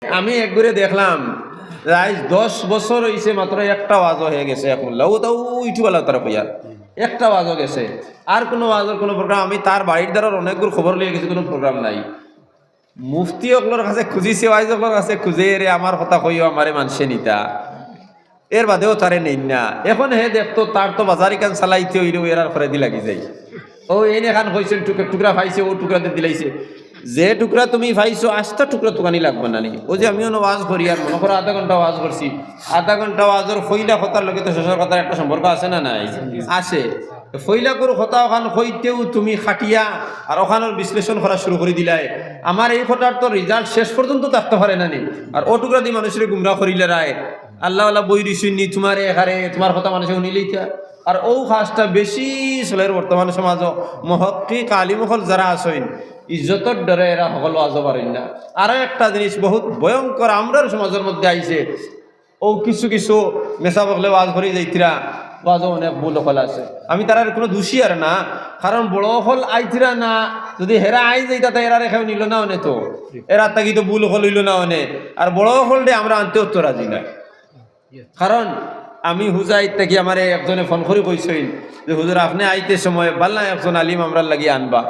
আমি একবারে দেখলাম প্রায় 10 বছর হয়েছে, মাত্র একটা ওয়াজও হয়ে গেছে। এখন লাউ তাও ইটুবেলা তারা কইয়ার একটা ওয়াজও গেছে, আর কোনো ওয়াজের কোনো প্রোগ্রাম আমি তার বাড়ির দ্বারা অনেকগুলো খবর লিয়ে গেছি, কোনো প্রোগ্রাম নাই। মুফতি অকলোর কাছে খুঁজিছে, ওয়াইজ অকলোর কাছে খুঁজে রে আমার কথা কইও আমারে মানসে নিতা, এর বাদেও তারে নেই না। এখন হে দেখতো তার তো বাজারি কান চালাইতে হইলেও এরার করে দি লাগি যাই। ও এনে খান কইছেন টুকরা পাইছে, ও টুকরাতে দিলাইছে। যে টুকরা তুমি পাইছো আস্তা টুকরা তোকানি লাগবে না নি। ও যে আমিও ওয়াজ করি, আর মনে করো আধা ঘন্টা ওয়াজ করছি, আধা ঘন্টা ওয়াজের ফইলা কথার লগে তো শেষের কথার একটা সম্পর্ক আছে না নাই? আছে। ফইলা করো কথা ওখান হইতেও তুমি খাটিয়া আর ওখানের বিশ্লেষণ করা শুরু করে দিলাই। আমার এই কথার তো রেজাল্ট শেষ পর্যন্ত থাকতে পারে না নি। আর ও টুকরা দিয়ে মানুষের গুমরা করিলে রায় আল্লাহ আল্লাহ বই রিসুনি তোমার এখানে তোমার কথা মানুষে শুনিলেই। আর ও খাসটা বেশি চলের বর্তমান সমাজ মহক্কিক আলিমহল যারা আসেন ইজ্জতর ডরে এরা সকল আজ পারেন না। আরো একটা জিনিস বহুত ভয়ঙ্কর আমরার সমাজের মধ্যে আইছে, ও কিছু কিছু মেসা বকলে ওয়াজ করে যাইতিরা, ওয়াজও অনেক ভুল হল আছে। আমি তার কোনো দোষী আর না, কারণ বড় হল আইতিরা না, যদি হেরা আই যাইতা তাই এরা রেখাও নিল না অনে, তো এরা তাকি তো ভুল হল হইল না অনে। আর বড় হল দে আমরা আনতে উত্তর রাজি না। কারণ আমি হুজাই থাকি আমার একজনে ফোন করে কইসইন যে হুজুর আপনি আইতে সময় বাল্লা একজন আলিম আমরা লাগি আনবা।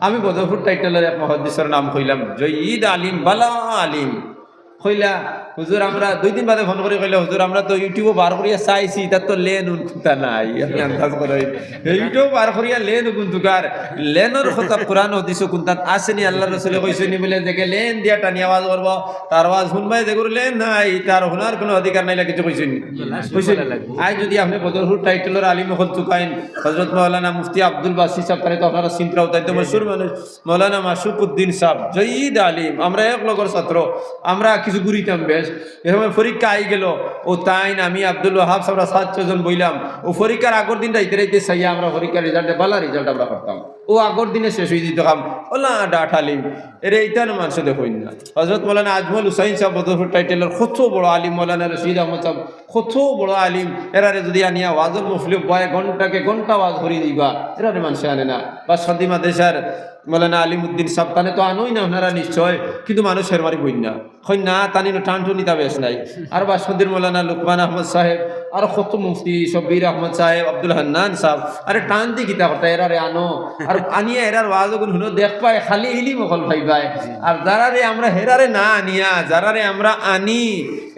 আমি বদরপুর টাইটেলের এক মহাদ্দিসের নাম কইলাম, জয়ীদ আলিম বালা আলিম। কইলা হুজুর আমরা 2 দিন বাদে ফোন করে কইলা হুজুর আমরা তো ইউটিউবে বার করিয়া চাইছি, তার তো লেন উনতা নাই। আমি আন্দাজ করি ইউটিউব বার করিয়া লেন উনতুকার লেনের কথা কোরআন হাদিস কোনতাত আসেনি। আল্লাহ রাসূলে কইছেন বলে দেখে লেন দিয়া টানি আওয়াজ করব, তার আওয়াজ শুনবাই দেখুর লেন নাই, তার শোনার কোনো অধিকার নাই কিছু কইছেন। আজ যদি আপনি বদরপুর টাইটেলের আলিম হল চুকাইন হযরত মাওলানা মুফতি আব্দুল বাসি সাহেব, তারে তো আপনারা চিন্তাও তাই তো মশহুর মানুষ মাওলানা মাসুকুদ্দিন সাহেব জয়ীদ আলিম, আমরা এক লগর ছাত্র, আমরা কিছু ঘুরিতাম বেশ। এরকম পরীক্ষা আই গেল, ও তাই আমি আব্দুল ওয়াহাব আমরা 7-6 জন বইলাম। ও পরীক্ষার আগের দিন রাইতে রাইতে চাইয়া আমরা পরীক্ষার রেজাল্টে বালা রেজাল্ট আমরা করতাম, ও আগের দিনে শেষ হয়ে দিত কাম। ওলা ডাট আলিম এর এইটা না মানুষ দেখুন না। হযরত মাওলানা আজমল হুসাইন সাহেব বদরপুর টাইটেলের কত বড় আলিম, মাওলানা রশিদ আহমদ সাহেব কত বড় আলিম, এরারে যদি আনিয়া ওয়াজুল মুফলিব বয় ঘন্টাকে ঘন্টা ওয়াজ করি দিবা, এরারে মানুষ আনে না। বা সদিমা দেশার মাওলানা আলিমউদ্দিন সাহেব তানে তো আনোই না ওনারা নিশ্চয়, কিন্তু মানুষের মারি বই না হয় না, তানি টানটু নিতা বেশ নাই। আর বাসন্দির মাওলানা লুকমান আহমদ সাহেব, আর কত মুফতি শব্বির আহমদ সাহেব, আব্দুল হান্নান সাহেব, আরে টান দি কিতা কথা এরারে আনো। আর আনিয়া এরার ওয়াজ গুণ শুনো দেখ পায় খালি ইলি মকল ভাই ভাই। আর যারারে আমরা হেরারে না আনিয়া যারারে আমরা আনি,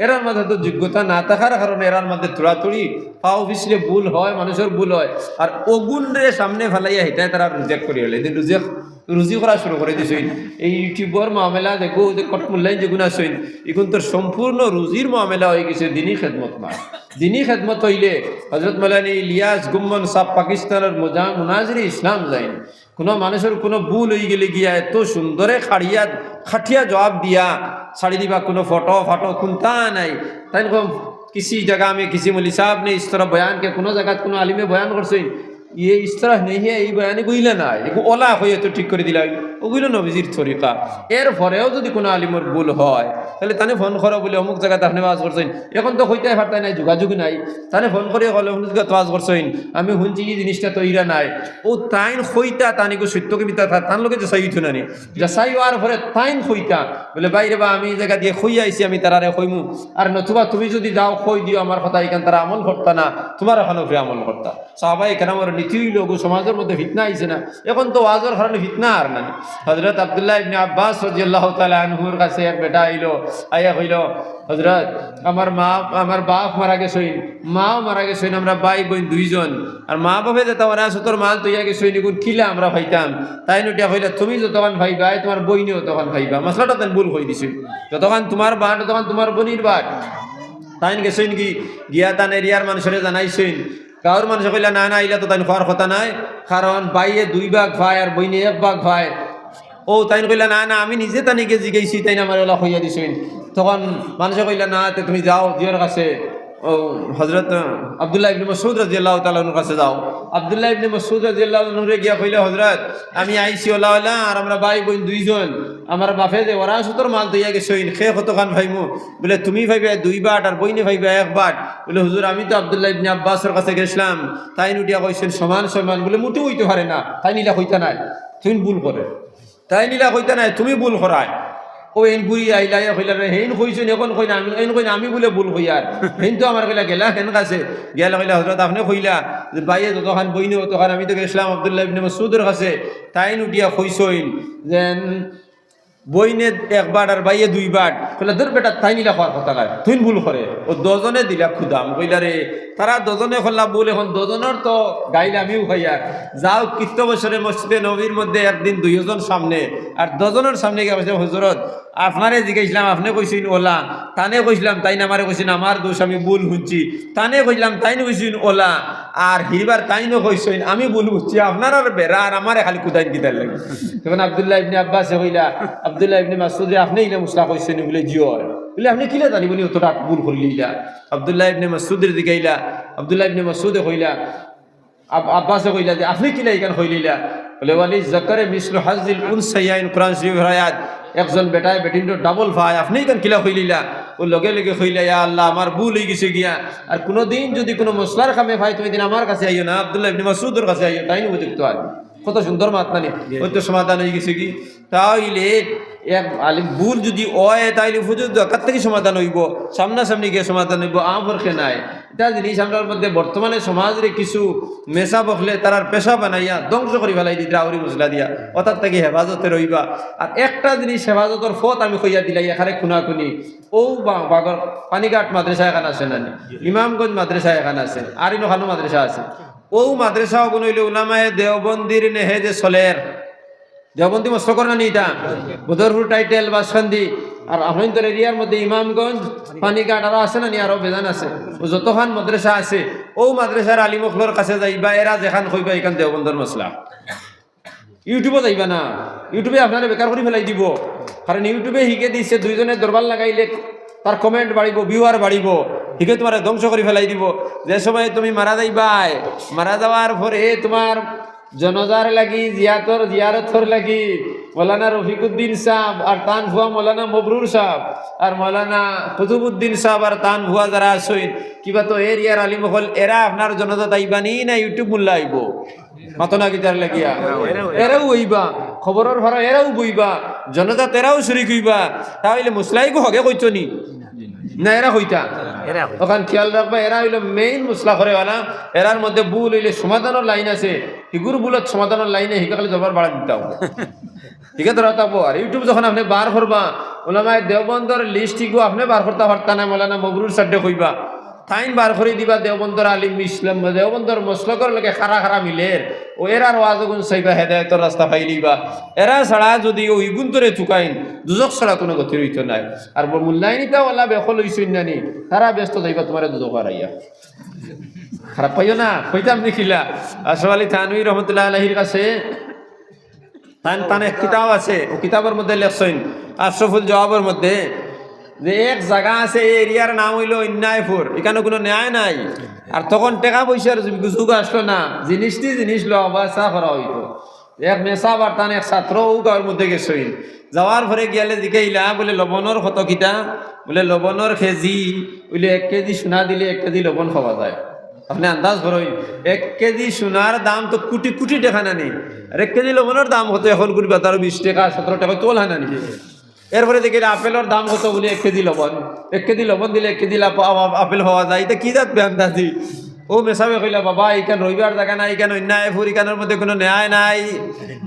এরার মধ্যে তো যোগ্যতা না থাকার কারণে এরার মধ্যে তোড়াতুড়ি পাও পিছলে ভুল হয়, মানুষের ভুল হয়। আর অগুণ রে সামনে ফেলাইয়া হেঁটায় তারা রিজেক্ট করি হলে এদিন রুজি করা শুরু করে দিছইন। এই ইউটিউবর মামলা দেখো যে কটমুল্লাইন যেগুলো আসইন, এখন তোর সম্পূর্ণ রুজির মামলা হয়ে গেছে দিনী খেদমত না। দিনী খেদমত হইলে হযরত মাওলানা ইলিয়াস গুম্মন সাহেব পাকিস্তানের মুনাজিরে ইসলাম যাইন, কোনো মানুষের কোনো ভুল হয়ে গেলে গিয়া এত সুন্দরে খাটিয়া জবাব দিয়া ছাড়ি দিবা, কোনো ফটো খুনতা নাই। তাই किसी जगह में किसी मौलवी साहब ने इस तरह बयान किया, কোনো জায়গা কোনো আলিমে বয়ান করছে ये इस तरह नहीं है, এই বয়ানে কইলে না এগো ওলা হয়ে তো ঠিক করে দিলা, ওগুলো নবীজির তরিকা। এর পরেও যদি কোনো আলিমের ভুল হয় তাহলে তানে ফোন করো বলে অমুক জায়গাতে আপনি ওয়াজ করছেন, এখন তো হইতে পারতাই নাই, যোগাযোগ নাই, তানে ফোন করে হলে অমুক জায়গাতে ওয়াজ করছেন, আমি শুনছি এই জিনিসটা তো ইরা নাই। ও তাইন হইতা তানিকে সত্যকে মিথ্যা তার লোকে যাচাই হইতো না নি, যাচাই হওয়ার পরে তাইন হইতা বলে বাইরে বা আমি এই জায়গা দিয়ে খই আইছি, আমি তারারে খইমু। আর নতুবা তুমি যদি যাও খই দিও আমার কথা, এখান তারা আমল করতা না, তোমার এখনো ফিরে আমল করতা। সাহাবাই এখানে আমার নীতি লোক সমাজের মধ্যে ফিতনা আইছে না, এখন তো ওয়াজের কারণে ফিতনা আর না। হযরত আব্দুল্লাহ ইবনে আব্বাস রাদিয়াল্লাহু তাআলা আনহুর কাছে এক বেটা আইলো, আইয়া কইল হযরত আমার বাপ মারা গেছেন, মাও মারা গেছেন, আমরা ভাই বোন 2 জন, আর মা বাপে যেটা ওরা সতর মাল তৈয়া গেছেন, এগুন কিলা আমরা ভাইতাম। তাই নটিয়া কইলা তুমি যতক্ষণ ভাইবা তোমার বইনিও তখন ভাইবা, মশলাটা তেন ভুল কই দিছে, যতক্ষণ তোমার বাট তখন তোমার বনির বাট। তাই গেছেন কি গিয়া তান এরিয়ার মানুষের জানাইছেন, গাঁৱৰ মানুষে কইলা না না ইলা তো তাই খোয়ার কথা নাই, কারণ বাইয়ে 2 ভাগ ভাই আর বইনে 1 ভাগ ভাই। ও তাই কইলা না না আমি নিজে তানিকে জিগাইছি, তাই আমার ওলা হইয়া দিছেন। তখন মানুষে কইলা না তুমি যাও জিওর কাছে, ও হযরত আব্দুল্লাহ ইবনে মাসউদ রাদিয়াল্লাহু তাআলা এর কাছে যাও। আব্দুল্লাহ ইবনে মাসউদ রাদিয়াল্লাহু আনহু গিয়া কইলা হযরত আমি আইছি ওলা ওলা, আর আমরা ভাই বোন 2 জন, আমার বাপে যে ওরা সতর মাল দইয়া গেছেন, খে কতখান ভাইমু? বলে তুমি ভাইবে 2 বাট আর বইনে ভাইবে 1 বাট। বলে হুজুর আমি তো আব্দুল্লাহ ইবনে আব্বাসের কাছে গেছিলাম, তাই নুটিয়া কইছেন সমান সমান। বলে মোটেও হইতে পারে না, তাই নিলা কইতা নাই, তুমি ভুল করে, তাই নিলা কইতা নাই তুমি ভুল করায়। ও এন ঘুরি আইলাই কইলা হেন কইছেন এখন কই না আমি এন কই না আমি বলে ভুল কই আর হেন তো আমার কইলা গেলা হেন কাছে গেলা কইলা হযরত আপনি কইলা যে বাইয়ে যতখান বইনি ততখান আমি তো গেছিলাম আব্দুল্লাহ ইবনে মাসউদের কাছে তাই উঠিয়া কইছইন যেন বইনে একবার আর বাইয়ে দুইবার কইলা ধর বেটা তাই নিলা খাওয়ার কথা কার তুই ভুল করে ও দজনে দিলা খুদাম কইলা রে তারা দজনে করলা ভুল এখন দজনের তো গাইলে আমিও খাইয়া যাও কৃত্য বছরে মসজিদে নবীর মধ্যে একদিন দুইজন সামনে আর দজনের সামনে গিয়ে বলছে হুজুরত আপনারে জিজ্ঞাসলাম আপনি কইছেন ওলা তানে কইছিলাম তাই না আমারে কইছেন আমার দোষ আমি ভুল শুনছি তানে কইলাম তাই না কইছেন ওলা আর হিরবার তাই না কইছেন আমি ভুল বুঝছি আপনার আর বেড়া আর আমারে খালি কুদাইন কিতার লাগে তখন আব্দুল্লাহ ইবনে আব্বাসে কইলা আব্দুল্লাহ ইবনে মাসউদ আপনি ইলা মুসলা কইছেন বলে জিও বলে আপনি কিলা জানিবনি অতটা ভুল করলিলা আব্দুল্লাহ ইবনে মাসউদের দিকে আইলা আব্দুল্লাহ ইবনে মাসউদে কইলা আব্বাসে কইলা যে আপনি কিলা ইকান কইলিলা বলে ওয়ালি যাকারে মিসলু হাজিল উনসাইয়াইন কুরআন শরীফের আয়াত একজন বেটায় বেটিনটো ডাবল ভাই আপনি ইকান কিলা কইলিলা ও লগে লগে কইলা ইয়া আল্লাহ আমার ভুল হই গেছে গিয়া আর কোনদিন যদি কোনো মসলার কামে ভাই তুমি দিন আমার কাছে আইও না আব্দুল্লাহ ইবনে মাসউদের কাছে আইও তাই উপযুক্ত আর কত সুন্দর মাতনানি ওই তো সমাধান হয়ে গেছে কি তাইলে এক আলিম ভুল যদি হয় তাইলে উপযুক্ত কার থেকে সমাধান হইব সামনাসামনি গিয়ে সমাধান হইব আমরকে নাই এটা জিনিস আমরার মধ্যে বর্তমানে সমাজের কিছু মেশা বকলে তারার পেশা বানাইয়া ধ্বংস করে ফেলাই দিতে আউরি মশলা দিয়া অর্থাৎ থেকে হেফাজতে রইবা আর একটা জিনিস হেফাজতর ফত আমি কইয়া দিলাই এখানে খুনাখুনি ও বাগর পানিঘাট মাদ্রাসা এখানে আছে না ইমামগঞ্জ মাদ্রাসা এখানে আছে আর ইনখানো মাদ্রাসা আছে ও মাদ্রাসা গুণ হইলে উলামায়ে দেওবন্দির নেহে যে চলের দেওবন্দি মস্ত করে না নিটা বদরপুর টাইটেল বাসখান্দি আর আহমেদর এরিয়ার মধ্যে ইমামগঞ্জ পানিঘাট আরো আছে না নি আরো বেজান আছে ও যতখান মাদ্রাসা আছে ও মাদ্রাসার আলিমখলর কাছে যাইবা এরা যেখান কইবা এখান দেওবন্দর মশলা ইউটিউবে যাইবা না ইউটিউবে আপনারা বেকার করে ফেলাই দিব কারণ ইউটিউবে শিখে দিচ্ছে দুইজনে দরবার লাগাইলে তার কমেন্ট বাড়িব ভিউয়ার বাড়িব শিখে তোমার ধ্বংস করে ফেলাই দিব যে সময় তুমি মারা যাইবাই মারা যাওয়ার পরে তোমার জনজার লাগি জিয়ারতর লাগি মৌলানা রফিকুদ্দিন সাহেব আর তান ভুয়া মৌলানা মবরুর সাহেব আর মৌলানা কুতুবুদ্দিন সাহেব আর তান ভুয়া যারা আসইন কিবা তো এরিয়ার আলিমহল এরা আপনার জনতা তাইবানি না ইউটিউব মূল্য আইব মাতনা গীতার লাগিয়া এরাও হইবা খবরের ভরা এরাও বইবা জনতা তেরাও চুরি কইবা তাহলে মুসলাইকো হগে কইতো নি না এরা হইতা ওখান খেয়াল রাখবা এরা হইলো মেইন মুসলা করে ওলা এরার মধ্যে ভুল হইলে সমাধানের লাইন আছে হিগুর ভুলত সমাধানের লাইনে হিকা খালি দরবার বাড়া দিতে হবে ঠিক আছে ধরা থাকবো আর ইউটিউব যখন আপনি বার করবা ওলামায় দেওবন্দর লিস্ট আপনি বার করতে পারতা না মৌলানা মবরুর সাড্ডে কইবা তাইন বার করে দিবা দেওবন্দর আলিম ইসলাম দেওবন্দর মসলকর লগে খারা খারা মিলের ও এরার ওয়াজগুন সাইবা হেদায়তর রাস্তা পাইলিবা এরা ছাড়া যদি ওই গুন্তরে চুকাইন দুজক ছাড়া কোনো গতি রইত নাই আর মূল্যায়নিতা ওলা বেখল হইছইন নানি তারা ব্যস্ত যাইবা তোমার দুজক হারাইয়া খারাপ পাইও না কইতাম দেখিলা আশরাফ আলী থানভী রহমতুল্লাহ আলাইহির কাছে তান এক কিতাব আছে ও কিতাবের মধ্যে লেখছেন আশরাফুল জওয়াবের মধ্যে যে এক জায়গা আছে এই এরিয়ার নাম হইল অন্যায়পুর এখানে কোনো ন্যায় নাই আর তখন টাকা পয়সার যুগ আসলো না জিনিস লো বা চা করা হইতো এক মেসা বার তান এক ছাত্র ও গাঁর মধ্যে গেছইন যাওয়ার পরে গিয়ালে জিকাইলা বলে লবণর কত কিতা বলে লবণর কেজি বলে 1 কেজি সোনা দিলে 1 কেজি লবণ খাওয়া যায় আপনি আন্দাজ করই 1 কেজি সোনার দাম তো কোটি কোটি টাকা নানি আর 1 কেজি লবণের দাম কত এখন কোটি 20 টাকা 17 টাকা তোল হয় নানি এরপরে দেখি আপেলের দাম কত বলি 1 কেজি লবণ 1 কেজি লবণ দিলে 1 কেজি আপেল হওয়া যায় এটা কি জাত বেআন্দাজি ও মেসাবে কইলা বাবা এখান রবিবার জায়গা নাই এখানে অন্যায়পুর এখানের মধ্যে কোনো ন্যায় নাই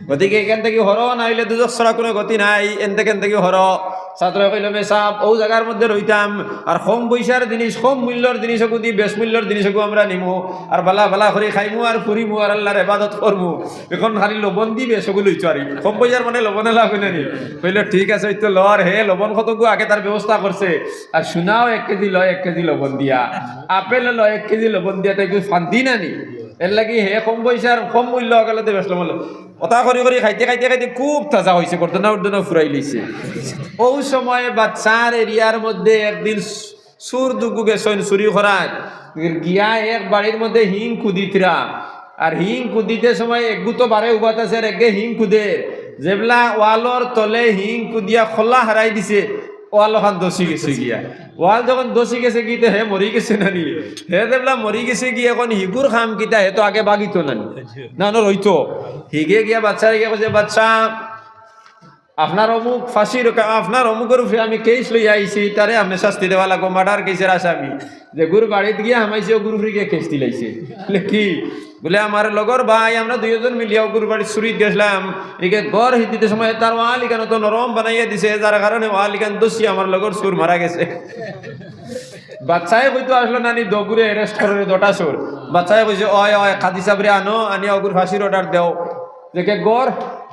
গতিকে এখান থেকে হর নাইলে দুজক ছাড়া কোনো গতি নাই এখান থেকে হর ছাত্র কইল মেসাব ও জায়গার মধ্যে রইতাম আর কম পয়সার জিনিস কম মূল্যর জিনিসকু দি বেশ মূল্যর জিনিসকু আমরা নিমু আর বালা বালা করে খাইমু আর ফুরিমু আর আল্লাহর ইবাদত করমু এখন খালি লবণ দি বেশগু লইতো আর কম পয়সার মানে লবণে লাভ হইনা নি কইল ঠিক আছে ওই তো লর হে লবণ কতগু আগে তার ব্যবস্থা করছে আর সোনাও 1 কেজি লয় 1 কেজি লবণ দিয়া আপেল লয় 1 কেজি লবণ দিয়া তাই ফান্দি না নি এর লাগি হে কম পয়সার কম মূল্য গেলে বেশলাম কথা করি খাইতে খুব তাজা হয়েছে করতে না উঠতে না ফুরাই লইছে ওই সময় বাচ্চার এরিয়ার মধ্যে একদিন সুর দুগু গেছেন চুরি করার গিয়া এক বাড়ির মধ্যে হিং কুদিতরা আর হিং কুদিতে সময় একগু তো বারে উবাত আছে আর একে হিং কুদে যেবলা ওয়ালর তলে হিং কুদিয়া খোলা হারাই দিছে ওয়াল ওখান দোষী গেছে গিয়া ওয়াল যখন দোষী গেছে গিয়ে হে মরি গেছে নানি হে দেবলা মরি গেছে গিয়ে এখন হিগুর খাম কিতা হে তো আগে বাগিত নানি না রইতো হিগে গিয়া বাচ্চারে গিয়া কইছে বাচ্চা আপনার অমুক ফাঁসির আপনার অমুকের উপরে আমি কেস লই আইছি, তারে আপনি শাস্তি দেওয়া লাগবো, মার্ডার কেসের আসামি। যে গুরু বাড়িতে গিয়ে হামাইছে, ও গুরু ফিরে কেস দিলাইছে। বলে কি? বলে আমার লগর ভাই আমরা দুইজন মিলিয়াও গুরু বাড়ির চুরিত গেছিলাম, একে গড় দিতে সময় তার ওয়ালিকান তো নরম বানাইয়া দিছে, যার কারণে ওয়ালিকান দোষী আমার লগর সুর মারা গেছে। বাচ্চায় কইতো আসলো নানি দগুরে অ্যারেস্ট করে দটা সুর। বাচ্চায় কইছে অয় অয় কাদি সাবরে আনো, আনি অগুর ফাঁসির অর্ডার দেও। দেখে গড়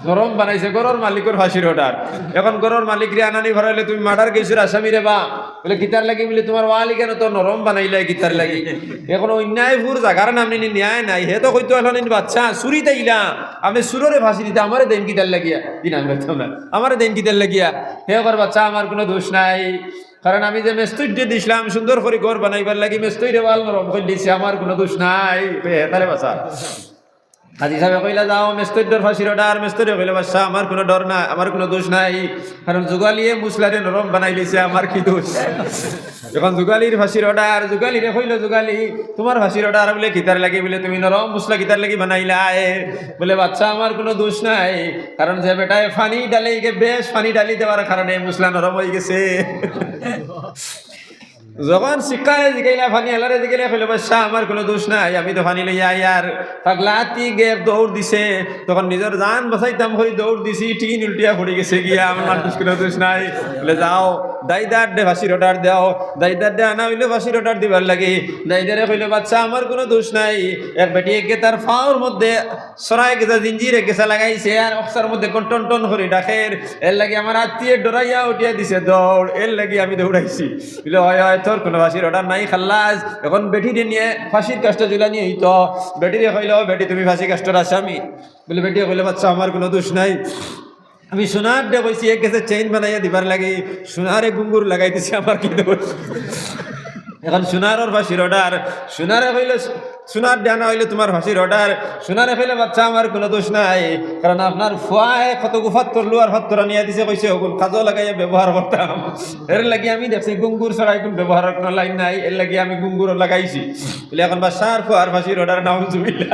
নরম বানাইছে, গড়র মালিকের ফাঁসির অর্ডার। এখন গড়র মালিক রে আনানি ভরাইলে তুমি মার্ডার কেসের আসামি রে বা, বলে গীতার লাগি বলে তোমার ওয়ালি কেন তো নরম বানাইলে গীতার লাগি। এখন অন্যায়পুর জাগার নাম নিনি ন্যায় নাই, হে তো কইতো এখন বাচ্চা চুরি তাইলা আপনি সুররে ফাঁসি দিতে আমারে দেন গীতার লাগিয়া দিন, আমি করতাম না আমারে দেন গীতার লাগিয়া। হে কর বাচ্চা আমার কোনো দোষ নাই, কারণ আমি যে মেস্তৈর্য দিছিলাম সুন্দর করে ঘর বানাইবার লাগি, মেস্তৈরে ওয়াল নরম করে দিছি, আমার কোনো দোষ নাই। তারে বাচ্চা হাজি সাহেব কইলা যাও মেস্তৈর্যর ফাঁসির অর্ডার। মেস্তৈরে কইলা বাচ্চা আমার কোনো ডর নাই, আমার কোনো দোষ নাই, কারণ যুগালিয়ে মুসলারে নরম বানাই দিছে, আমার কি দোষ। যখন যুগালির ফাঁসির অর্ডার, যুগালিরে কইল যুগালি তোমার ফাঁসির অর্ডার বলে কিতার লাগি, বলে তুমি নরম মুসলা কিতার লাগি বানাইলা। বলে বাচ্চা আমার কোনো দোষ নাই, কারণ যে বেটায় ফানি ডালে বেশ ফানি ডালি দেওয়ার কারণে মুসলা নরম হয়ে গেছে। যখন শিক্ষারে জিগাইলা ফানি হেলারে জিগাইলা কইল বাচ্চা আমার কোনো দোষ নাই, আমি তো ফানি লইয়া ইয়ার পাগলাতি গেপ দৌড় দিছে, তখন নিজের জান বাঁচাইতাম করে দৌড় দিছি, টিন উল্টিয়া পড়ে গেছে গিয়া, আমার কোনো দোষ নাই। বলে যাও দাইদার দে ফাঁসির অর্ডার দেও। দাইদার দে আনা হইলে ফাঁসির অর্ডার দিবার লাগে। দাইদারে কইল বাচ্চা আমার কোনো দোষ নাই, এক বেটি একে তার ফাওর মধ্যে সরাই গেছে, জিঞ্জিরে গেছা লাগাইছে, আর অক্সার মধ্যে টন টন করে ডাকের, এর লাগি আমার আত্মীয় ডরাইয়া উঠিয়া দিছে দৌড়, এর লাগি আমি দৌড়াইছি। বলে হয় হয় তোর কোনো ফাঁসির অর্ডার নাই খাল্লাস। এখন বেটিরে নিয়ে ফাঁসির কাজটা জুলা নিয়ে হইতো। বেটিরে কইল বেটি তুমি ফাঁসি কাজটার আসামি। বলে বেটি কইলে বাচ্চা আমার কোনো দোষ নাই, আমি সোনার ডে বলছি এক গেছে চেইন বানাইয়া দিবার লাগে, সোনারে গুঙ্গুর লাগাই দিছি, আমার কি দোষ। এখন সোনারর ফাঁসির অর্ডার, সোনারে কইলে সোনার ডানা হইলে তোমার ফাঁসির অর্ডার। সোনারে কইলে বাচ্চা আমার কোনো দোষ নাই, কারণ আপনার ফুয়ায় কত গুফাত্তর লোয়ার ফাত্তরা নিয়ে দিছে, কইছে ওগুন কাজও লাগাইয়া ব্যবহার করতাম, এর লাগি আমি দেখছি গুঙ্গুর ছাড়া এখন ব্যবহারের কোনো লাইন নাই, এর লাগি আমি গুঙ্গুরও লাগাইছি। বলে এখন বাচ্চার ফুয়ার ফাঁসির অর্ডার নাম জুবিলা।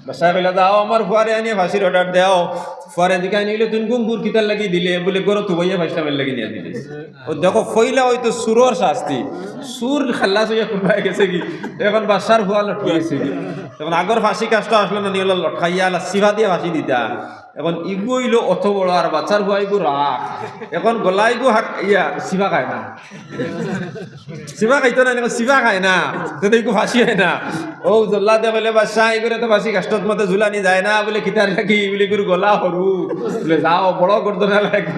বাচ্চা কইলা যাও আমার ফুয়ারে আনিয়ে ফাঁসির অর্ডার দেও। ফুয়ারে দিকে নিলে তুমি গুঙ্গুর কিতার লাগি দিলে, বলে গরো তো বইয়া ফাঁসলামের লাগি নিয়ে দিলে। ও দেখো কইলা হয়তো সুরর শাস্তি, সুর খাল্লাস হইয়া কোনবাই গেছে কি, এখন বাচ্চার ফুয়া লটকাইছে কি। তখন আগর ফাঁসি কাজটা আসলো না, নিয়ে লটকাইয়া সিভা দিয়ে ফাঁসি দিতা। এখন ইগু হইলো অত বড়, আর বাচ্চার ফুয়া ইগু রাখ, এখন গলা ইগু ইয়া সিভা খায় না, সিভা খাইতো না, সিভা খায় না, তো ইগু ফাঁসি হয় না। ও জল্লা দে বলে বাচ্চা এগুলো তো ফাঁসি কাষ্টত মতো ঝুলানি যায় না, বলে কিতার লাগি বলে গুরু গলা সরু, বলে যাও বড় গর্দনা লাগে।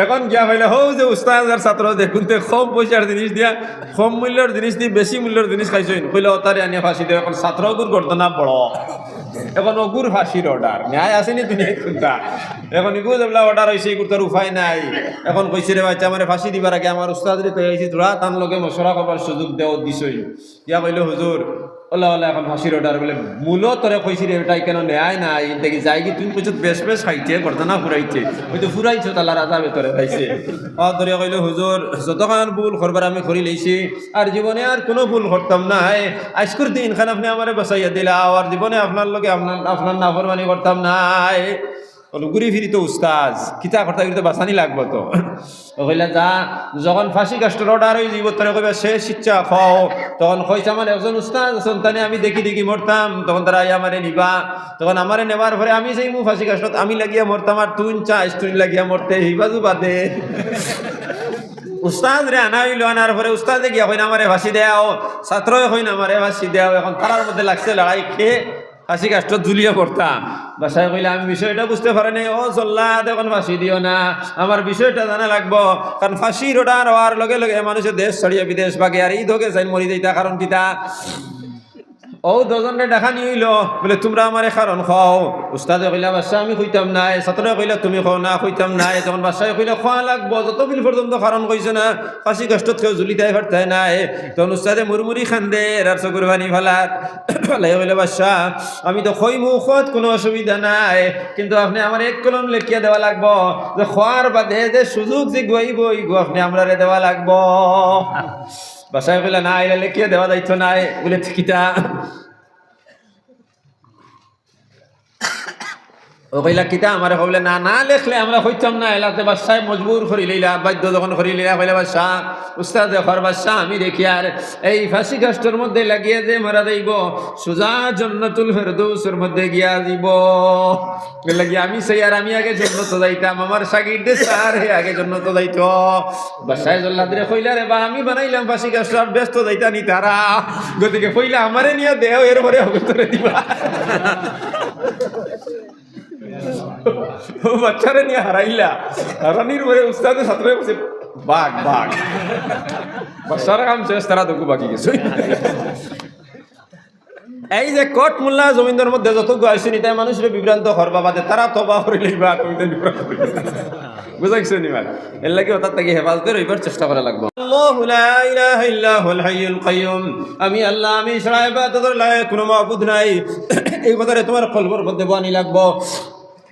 এখন গিয়া হইলে হো যে উস্তাদার ছাত্র দেখুন কম পয়সার জিনিস দিয়া কম মূল্যের জিনিস দিয়ে বেশি মূল্যের জিনিস খাইছেন, কইলে তারে আনিয়া ফাঁসি দেয়। এখন ছাত্র অগুর ঘটনা বড়, এখন অগুর ফাঁসির অর্ডার ন্যায় আসেনি তুমি কোনটা। এখন ইগু যেগুলা অর্ডার হয়েছে এগুর তোর উপায় নাই। এখন কইছে রে বাচ্চা আমার ফাঁসি দিবার আগে আমার উস্তাদরে পেয়েছি তোরা তার লগে মশলা করবার সুযোগ দেওয়া দিছই। ইয়া কইল হুজুর ওলা ওলা এখন ফাঁসির অর্ডার, বলে মূল তোরে কইছি রে এটাই কেন ন্যায় নাই, দেখি যাই কি তুমি কইছ বেশ বেশ খাইছে ঘটনা ফুরাইছে, হয়তো ফুরাইছো তালা রাজা ভেতরে খাইছে। ধরে কইল হুজুর যতক্ষণ ভুল করবার আমি করি লইছি, আর জীবনে আর কোনো ভুল করতাম না, আজকের দিন খান আপনি আমারে বাঁচাইয়া দিলা, আর জীবনে আপনার লগে আপনার নাফরমানি করতাম নাই। ঘুরি ফিরি তো উস্তাজ কিতা কথা কিন্তু বাঁচানি লাগবো তো। কইলা যা যখন ফাঁসি কাস্টর অর্ডার হয়ে যাব তারা কইবা শেষ ইচ্ছা খাও, তখন কইছে আমার একজন উস্তাজ সন্তানে আমি দেখি দেখি মরতাম, তখন তারা আমারে নিবা, তখন আমারে নেবার পরে আমি সেই ফাঁসি কাস্টত আমি লাগিয়া মরতাম, আর তুই চাইস তুই লাগিয়া মরতে হিবাজু বাদে। উস্তাদ রে আনা হইল, আনার পরে উস্তাদে গিয়া হইন আমারে ফাঁসি দেও, ছাত্রই হইন আমারে ফাঁসি দেও। এখন তারার মধ্যে লাগছে লড়াই, খেয়ে ফাঁসি কাজটা ঝুলিয়ে পড়তাম। বাসায় কইলে আমি বিষয়টা বুঝতে পারি নাই, ও জল্লাদ এখন ফাঁসি দিও না, আমার বিষয়টা জানা লাগবো, কারণ ফাঁসির অর্ডার হওয়ার লগে লগে মানুষের দেশ ছড়িয়ে বিদেশ ভাগে, আর এই ধোকে যাই মরি যাইতা, কারণ কিতা ও দুজনে দেখা নিয়ে হইল, বলে তোমরা আমার কারণ খাও। উস্তাদে কইলা বাচ্চা আমি কইতাম নাই, ছাত্রে কইলা তুমি খাও না, কইতাম নাই। তখন বাচ্চায় কইলা খোয়া লাগবো, যতদিন পর্যন্ত কারণ কইছে না ফাঁসি কষ্টত কেউ ঝুলি দেয় পারতাই নাই। তখন উস্তাদে মুরমুরি খান্দে আর চকুর পানি ফেলার ফেলাই কইলা বাচ্চা আমি তো খই মুখত কোনো অসুবিধা নাই, কিন্তু আপনি আমার এক কলম লেখিয়া দেওয়া লাগবো যে খোয়ার বাদে যে সুযোগ যে গইব ইগো আপনি আমরা দেওয়া লাগবো। বাসায় কইলা না এলা লেখিয়া দেওয়া দায়িত্ব নাই, বলে কিতা ও কইলা কিতা আমারে কইলে না না লেখলে আমরা হইতাম না এলাতে বাদশাহ মজবুর করি লইলা বাধ্য যখন করি লইলা কইলা বাদশাহ উস্তাদ দেখর বাদশাহ আমি দেখি আর এই ফাঁসি কাষ্ঠের মধ্যে লাগিয়ে যে মারা যাইব সুজা জান্নাতুল ফেরদৌসের মধ্যে গিয়া দিব লাগি আমি সেই আর আমি আগে জান্নাত যাইতাম আমার শাগিরদে স্যার হে আগে জান্নাত যাইত বাদশাহ জল্লাদরে কইলা রে বা আমি বানাইলাম ফাঁসি কাষ্ঠ আর ব্যস্ত যাইতানি তারা গতিকে কইলা আমারে নিয়ে দেও এরপরে অবতরে দিবা বাচ্চারে নিয়ে হারাইলা হারানির পরে উস্তাদে ছাত্র বলছে বাঘ বাঘ বাচ্চারা কাম শেষ তারা দুঃখ বাকি গেছে এই যে কোট মোল্লা জমিনের মধ্যে যত গাইছেনি তাই মানুষের বিভ্রান্ত করবা বাদে তারা তবা করে লইবা কইতে বিভ্রান্ত বুঝাইছে নি ভাই এর লাগি ওটা থেকে হেফাজতে রইবার চেষ্টা করা লাগবে আল্লাহু লা ইলাহা ইল্লা হুল হাইয়ুল কাইয়ুম আমি আল্লাহ আমি ছাড়া ইবাদতের লায়ক কোনো মাবুদ নাই এই কথারে তোমার কলবর মধ্যে বাণী লাগবো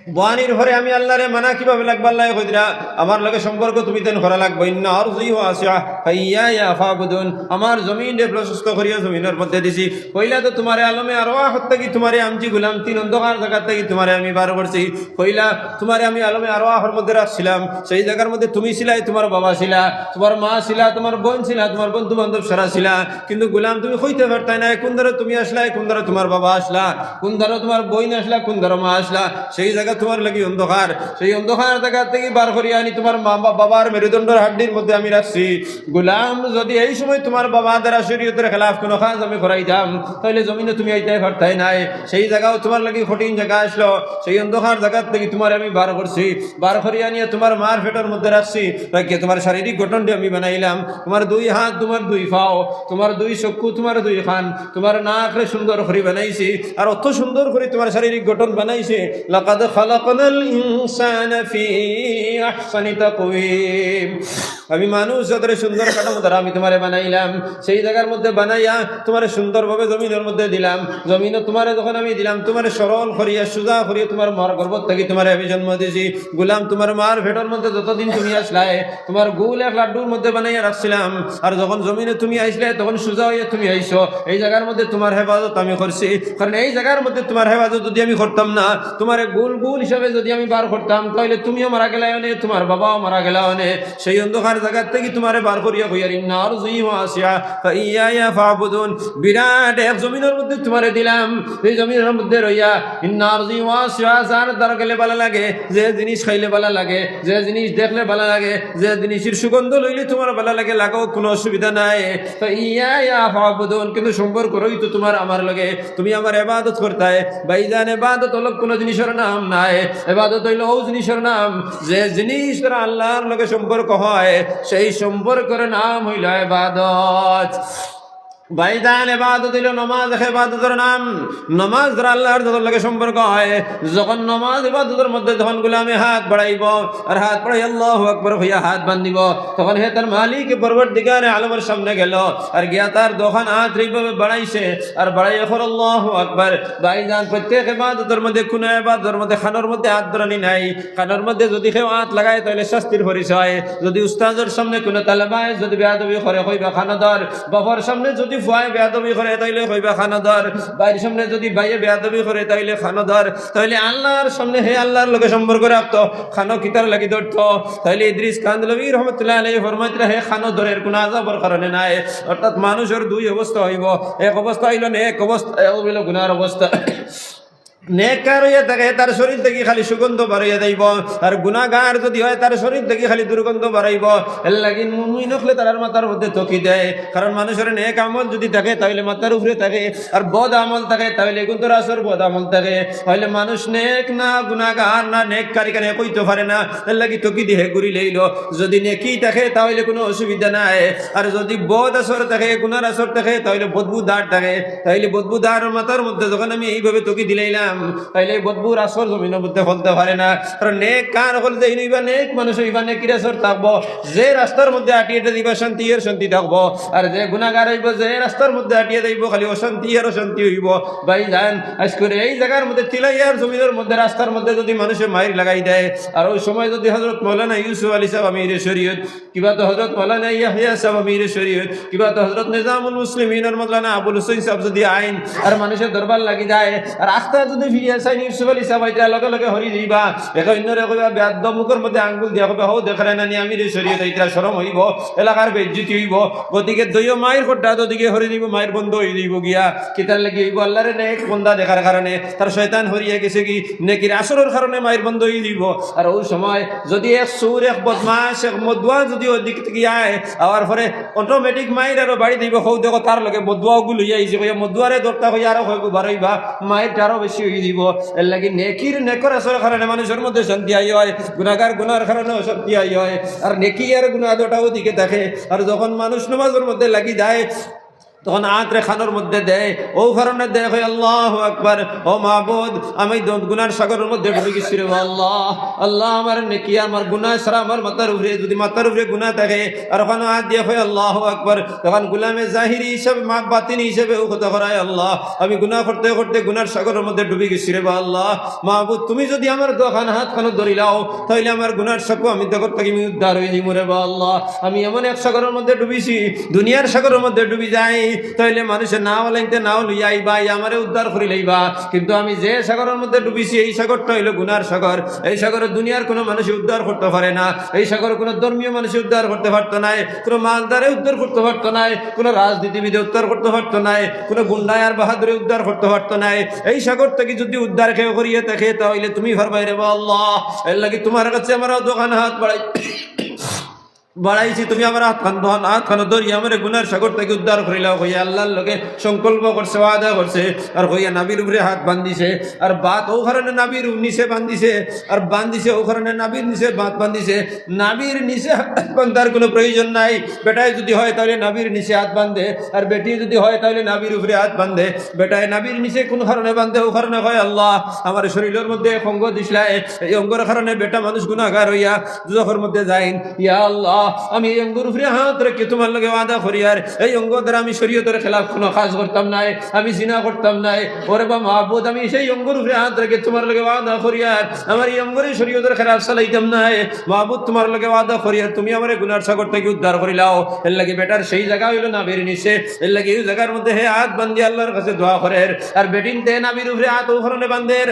বাণীর ঘরে আমি আল্লাহরে মানা কিভাবে লাগবে আল্লাহ কইরা আমার লগে সম্পর্ক তুমি তেন করা লাগবে ইন্না আরজি ওয়াসিআ ফাইয়া ফাবুদুন আমার জমিন রে প্রশস্ত করিয়া জমিনের মধ্যে দিছি কইলা তো তোমারে আলমে আরওয়াহ থেকে তোমারে আমজি গোলাম তিন অন্ধকার জায়গা থেকে তোমারে আমি বার করছি কইলা তোমারে আমি আলমে আরওয়াহর মধ্যে রাখছিলাম সেই জায়গার মধ্যে তুমি ছিলাই তোমার বাবা ছিলা তোমার মা ছিলা তোমার বোন ছিলা তোমার বন্ধু বান্ধব সারা ছিলা কিন্তু গোলাম তুমি কইতে পারতাই না কোন ধরে তুমি আসলা কোন ধরে তোমার বাবা আসলা কোন ধরে তোমার বোন আসলা কোন ধরে মা আসলা সেই জায়গা তোমার লাগি অন্ধকার সেই অন্ধকার জায়গা থেকে বার করিয়া আনি তোমার মা বাবার মেরুদণ্ডের হাড্ডির মধ্যে আমি রাখছি গোলাম যদি এই সময় তোমার বাবা দ্বারা শরীয়তের খেলাফ কোনো কাজ আমি করাইতাম তাহলে জমিনে তুমি আইতে পারতাই নাই সেই জায়গাও তোমার লাগি কঠিন জায়গা আসলো সেই অন্ধকার জায়গা থেকে তোমার আমি বার করছি বার করিয়া নিয়ে তোমার মার পেটের মধ্যে রাখছি রাখিয়ে তোমার শারীরিক গঠনটি আমি বানাইলাম তোমার দুই হাত তোমার দুই পাও তোমার দুই চক্ষু তোমার দুই কান তোমার নাকরে সুন্দর করে বানাইছি আর অত সুন্দর করে তোমার শারীরিক গঠন বানাইছে লাকাদ খালাকনাল ইনসানা ফি আহসানি তাকওয়িম আমি মানুষ যত সুন্দর কাঠামো দ্বারা আমি তোমারে বানাইলাম সেই জায়গার মধ্যে বানাইয়া তোমার সুন্দরভাবে জমিনের মধ্যে দিলাম জমিনে তোমারে যখন আমি দিলাম তোমার সরল করিয়া সুজা করিয়া তোমার মার গর্ভ থেকে তোমার আমি জন্ম দিয়েছি গোলাম তোমার মার ভেটর মধ্যে যতদিন তুমি আসলাই তোমার গুল এক লাড্ডুর মধ্যে বানাইয়া রাখছিলাম আর যখন জমিনে তুমি আইসলে তখন সুজা হইয়া তুমি আইসো এই জায়গার মধ্যে তোমার হেফাজত আমি করছি কারণ এই জায়গার মধ্যে তোমার হেফাজত যদি আমি করতাম না তোমার গুল গুল হিসাবে যদি আমি বার করতাম তাহলে তুমিও মারা গেলা অনে তোমার বাবাও মারা গেলা অনে সেই অন্ধকার জায়গা থেকে তোমারে বার করিয়া কইয়ার ইন্নার জুই ওয়াসিআ ফাইয়া ফাবুদুন বিরাট এক জমিনের মধ্যে তোমারে দিলাম এই জমিনের মধ্যে রইয়া ইন্নার জুই ওয়াসিআ যার দ্বারা গেলে ভালো লাগে যে জিনিস খাইলে ভালো লাগে যে জিনিস দেখলে ভালো লাগে যে জিনিসের সুগন্ধ লইলে তোমার ভালো লাগে লাগাও কোনো অসুবিধা নাই ফাইয়া ফাবুদুন কিন্তু সম্পর্ক রইতো তোমার আমার লগে তুমি আমার ইবাদত করতাই ভাইজান ইবাদত হলো কোনো জিনিসের নাম নাই ইবাদত হইল ও জিনিসের নাম যে জিনিস দ্বারা আল্লাহর লগে সম্পর্ক হয় সেই সম্পর্কের নাম হইল ইবাদত ভাইজান ইবাদত হইল নামাজ ইবাদতের নাম নামাজ দ্বারা আল্লাহর লগে সম্পর্ক হয় যখন নামাজ ইবাদতের মধ্যে যখন গোলামে হাত বাড়াইব আর হাত বাড়াই আল্লাহু আকবার হইয়া হাত বান্ধিব তখন হে তার মালিক পরবর্তীকারে আলমের সামনে গেল আর গিয়া তার দোকান হাত এইভাবে বাড়াইছে আর বাড়াই এখন আল্লাহু আকবার ভাইজান প্রত্যেক ইবাদতের মধ্যে কোন ইবাদতের মধ্যে খানোর মধ্যে হাত ধরানি নাই খানোর মধ্যে যদি কেউ হাত লাগায় তাহলে শাস্তির পরিচয় যদি উস্তাদের সামনে কোনো তালেবায় যদি বেয়াদবি করে কইবা খানাদার বাবার সামনে যদি ভয় বেয়াদবি করে তাইলে কইবা খানাদার বাইরের সামনে যদি বাইয়ে বেয়াদবি করে তাইলে খানাদার তাইলে আল্লাহর সামনে হে আল্লাহর লগে সম্পর্ক রাখতো খানো কিতার লাগি ধরতো তাইলে ইদ্রিস কান্দলবী রহমতুল্লাহ আলাইহি ফরমাইতরা হে খানো ধরের কোনো আযাবের কারণে নাই অর্থাৎ মানুষের দুই অবস্থা হইব এক অবস্থা হইল নেক অবস্থা হইল গুনার অবস্থা নেককার হইয়া থাকে তার শরীর থেকে খালি সুগন্ধ বাড়াইয়া যাইব আর গুনাহগার যদি হয় তার শরীর থেকে খালি দুর্গন্ধ বাড়াইব এর লাগি মুমিন হলে তার মাথার মধ্যে তকি দেয় কারণ মানুষের নেক আমল যদি থাকে তাহলে মাথার উপরে থাকে আর বদ আমল থাকে তাহলে কিন্তু রাসর বদ আমল থাকে তাহলে মানুষ নেক না গুনাহগার না নেককারী কেন কইতে পারে না এর লাগি তকি দিয়ে ঘুরি লইল যদি নেকি থাকে তাহলে কোনো অসুবিধা নাই আর যদি বদ আসর থাকে গুনার আসর থাকে তাহলে বদবুদার থাকে তাহলে বদবুদার মাথার মধ্যে যখন আমি এইভাবে তকি দিলাইলাম তাইলে বদবুর আসর জমিনের মধ্যে ফলতে পারে না কারণ নেক কার হল যে হইবা নেক মানুষ হইবা নেকির আসর থাকবো যে রাস্তার মধ্যে আটিয়ে দিবা শান্তি আর শান্তি থাকবো আর যে গুনাহগার হইব যে রাস্তার মধ্যে আটিয়ে দিব খালি অশান্তি আর অশান্তি হইব ভাইজান আজকে এই জায়গার মধ্যে তিলাইয়ার জমিনের মধ্যে রাস্তার মধ্যে যদি মানুষের মাইর লাগাই দেয় আর ওই সময় যদি হযরত মাওলানা ইউসুফ আলী সাহেব আমির শরীয়ত কিবা তো হযরত মাওলানা ইয়াহইয়া সাহেব আমির শরীয়ত কিবা তো হযরত নিজামুল মুসলিমিনের মাওলানা আবুল হুসাইন সাহেব যদি আইন আর মানুষের দরবার লাগি যায় আর আখতা যদি যদি ফিরিয়া চাই ইউসুফ আলী সাবাইটা লগে লগে হরি দিবা এক অন্যরে কইবা বেয়াদ্দ মুখের মধ্যে আঙ্গুল দিয়া কবে হও দেখারে না নি আমি রে শরীয়ত ইতরা শরম হইব এলাকার বেজ্জতি হইব গতিকে দইও মায়ের খোড্ডা দিকে হরি দিব মায়ের বন্ধ হয়ে দিব গিয়া কিতার লাগি হইব আল্লাহরে নেক বন্দা দেখার কারণে তার শয়তান হরিয়া গেছে কি নেকির আসরের কারণে মায়ের বন্ধ হয়ে দিব আর ওই সময় যদি এক সুর এক বদমাস এক মদুয়া যদি ওই দিক থেকে আয় আওয়ার পরে অটোমেটিক মায়ের আরো বাড়ি দিব হৌ দেখো তার লগে মদুয়াও গুলো আইছে কইয়া মদুয়ারে দরতা হইয়া আরো হইব বাড়াইবা মায়ের আরো বেশি হয়ে দিব এর লাগি নেকর আসরের কারণে মানুষের মধ্যে শান্তি আই হয় গুনাহগার গুনার কারণে শান্তি আই হয় আর নেকি আর গুনাহ দুটাও দিকে থাকে আর যখন মানুষ নামাজের মধ্যে লাগি যায় তখন আঁতরে খানোর মধ্যে দেয় ও কারণে দেখো আল্লাহু আকবার ও মাহবুদ আমি গুনার সাগরের মধ্যে ডুবে গেছি রে আল্লাহ আল্লাহ আমার নেকি আমার গুনাহ সারা আমার মাথার উপরে যদি মাথার উপরে গুনাহ থাকে আর ওখানে হাত দিয়ে হয় আল্লাহু আকবার তখন গুলামে জাহিরি হিসাবে বাতিনি হিসাবে ও কথা করায় আল্লাহ আমি গুনাহ করতে করতে গুনার সাগরের মধ্যে ডুবে গেছি রে আল্লাহ মাহবুদ তুমি যদি আমার দোকান হাত খানো ধরি লাও তাহলে আমার গুনার সাগর আমি দেখো তাকে আমি উদ্ধার হয়ে যাবো রে আল্লাহ আমি এমন এক সাগরের মধ্যে ডুবিছি দুনিয়ার সাগরের মধ্যে ডুবি যাই তাইলে মানুষের নাও লাইতে নাও লইয়া আইবা আমারে উদ্ধার করে লইবা কিন্তু আমি যে সাগরের মধ্যে ডুবিছি এই সাগরটা হইল গুনার সাগর এই সাগরে দুনিয়ার কোনো মানুষ উদ্ধার করতে পারে না এই সাগরে কোনো ধর্মীয় মানুষ উদ্ধার করতে পারতো না কোনো মালদারে উদ্ধার করতে পারতো না কোনো রাজনীতিবিদে উদ্ধার করতে পারতো না কোনো গুন্ডায় আর বাহাদুরে উদ্ধার করতে পারতো না এই সাগর থেকে যদি উদ্ধার কেউ করিয়ে থাকে তাহলে তুমি ভারবাই রে আল্লাহ এর লাগি তোমার কাছে আমার দোকান হাত বাড়াইছি তুমি আমার হাত খানো ধরি আমার গুনার সাগর থেকে উদ্ধার করিলাও হইয়া আল্লাহর লোকে সংকল্প করছে ওয়াদা করছে আর হইয়া নাবির উপরে হাত বান্ধিছে আর বাত ও কারণে নাবির নিচে বান্ধিছে আর বান্ধিছে ও কারণে নাবির নিচে বাত বান্ধিছে নাবির নিচে হাত বান্ধার কোনো প্রয়োজন নাই বেটায় যদি হয় তাহলে নাবির নিচে হাত বান্ধে আর বেটি যদি হয় তাহলে নাবির উপরে হাত বান্ধে বেটায় নাবির নিচে কোন কারণে বান্ধে ও কারণে হয় আল্লাহ আমার শরীরের মধ্যে এক অঙ্গ দিসলাই এই অঙ্গের কারণে বেটা মানুষ গুনাহগার হইয়া দুজখের মধ্যে যাইন ইয়া আল্লাহ আমি এই অঙ্গর উপরে হাত রেখে তোমার লগে ওয়াদা করি আর এই অঙ্গ দ্বারা আমি শরীয়তের খেলাফ কোনো কাজ করতাম না আমি জিনা করতাম না ওরে বা মাহবুদ আমি সেই অঙ্গর উপরে হাত রেখে তোমার লগে ওয়াদা করি আর আমার এই অঙ্গরে শরীয়তের খেলাফ চালাইতাম না মাহবুদ তোমার লগে ওয়াদা করি আর তুমি আমার গুনার সাগর থেকে উদ্ধার করিলাও এর লাগে বেটার সেই জায়গা হইল নাবির নিচে এর লাগে এই জায়গার মধ্যে হে হাত বান্ধি আল্লাহর কাছে দোয়া করে আর বেটিন তে নাবির উপরে হাত ও কারণে বান্ধের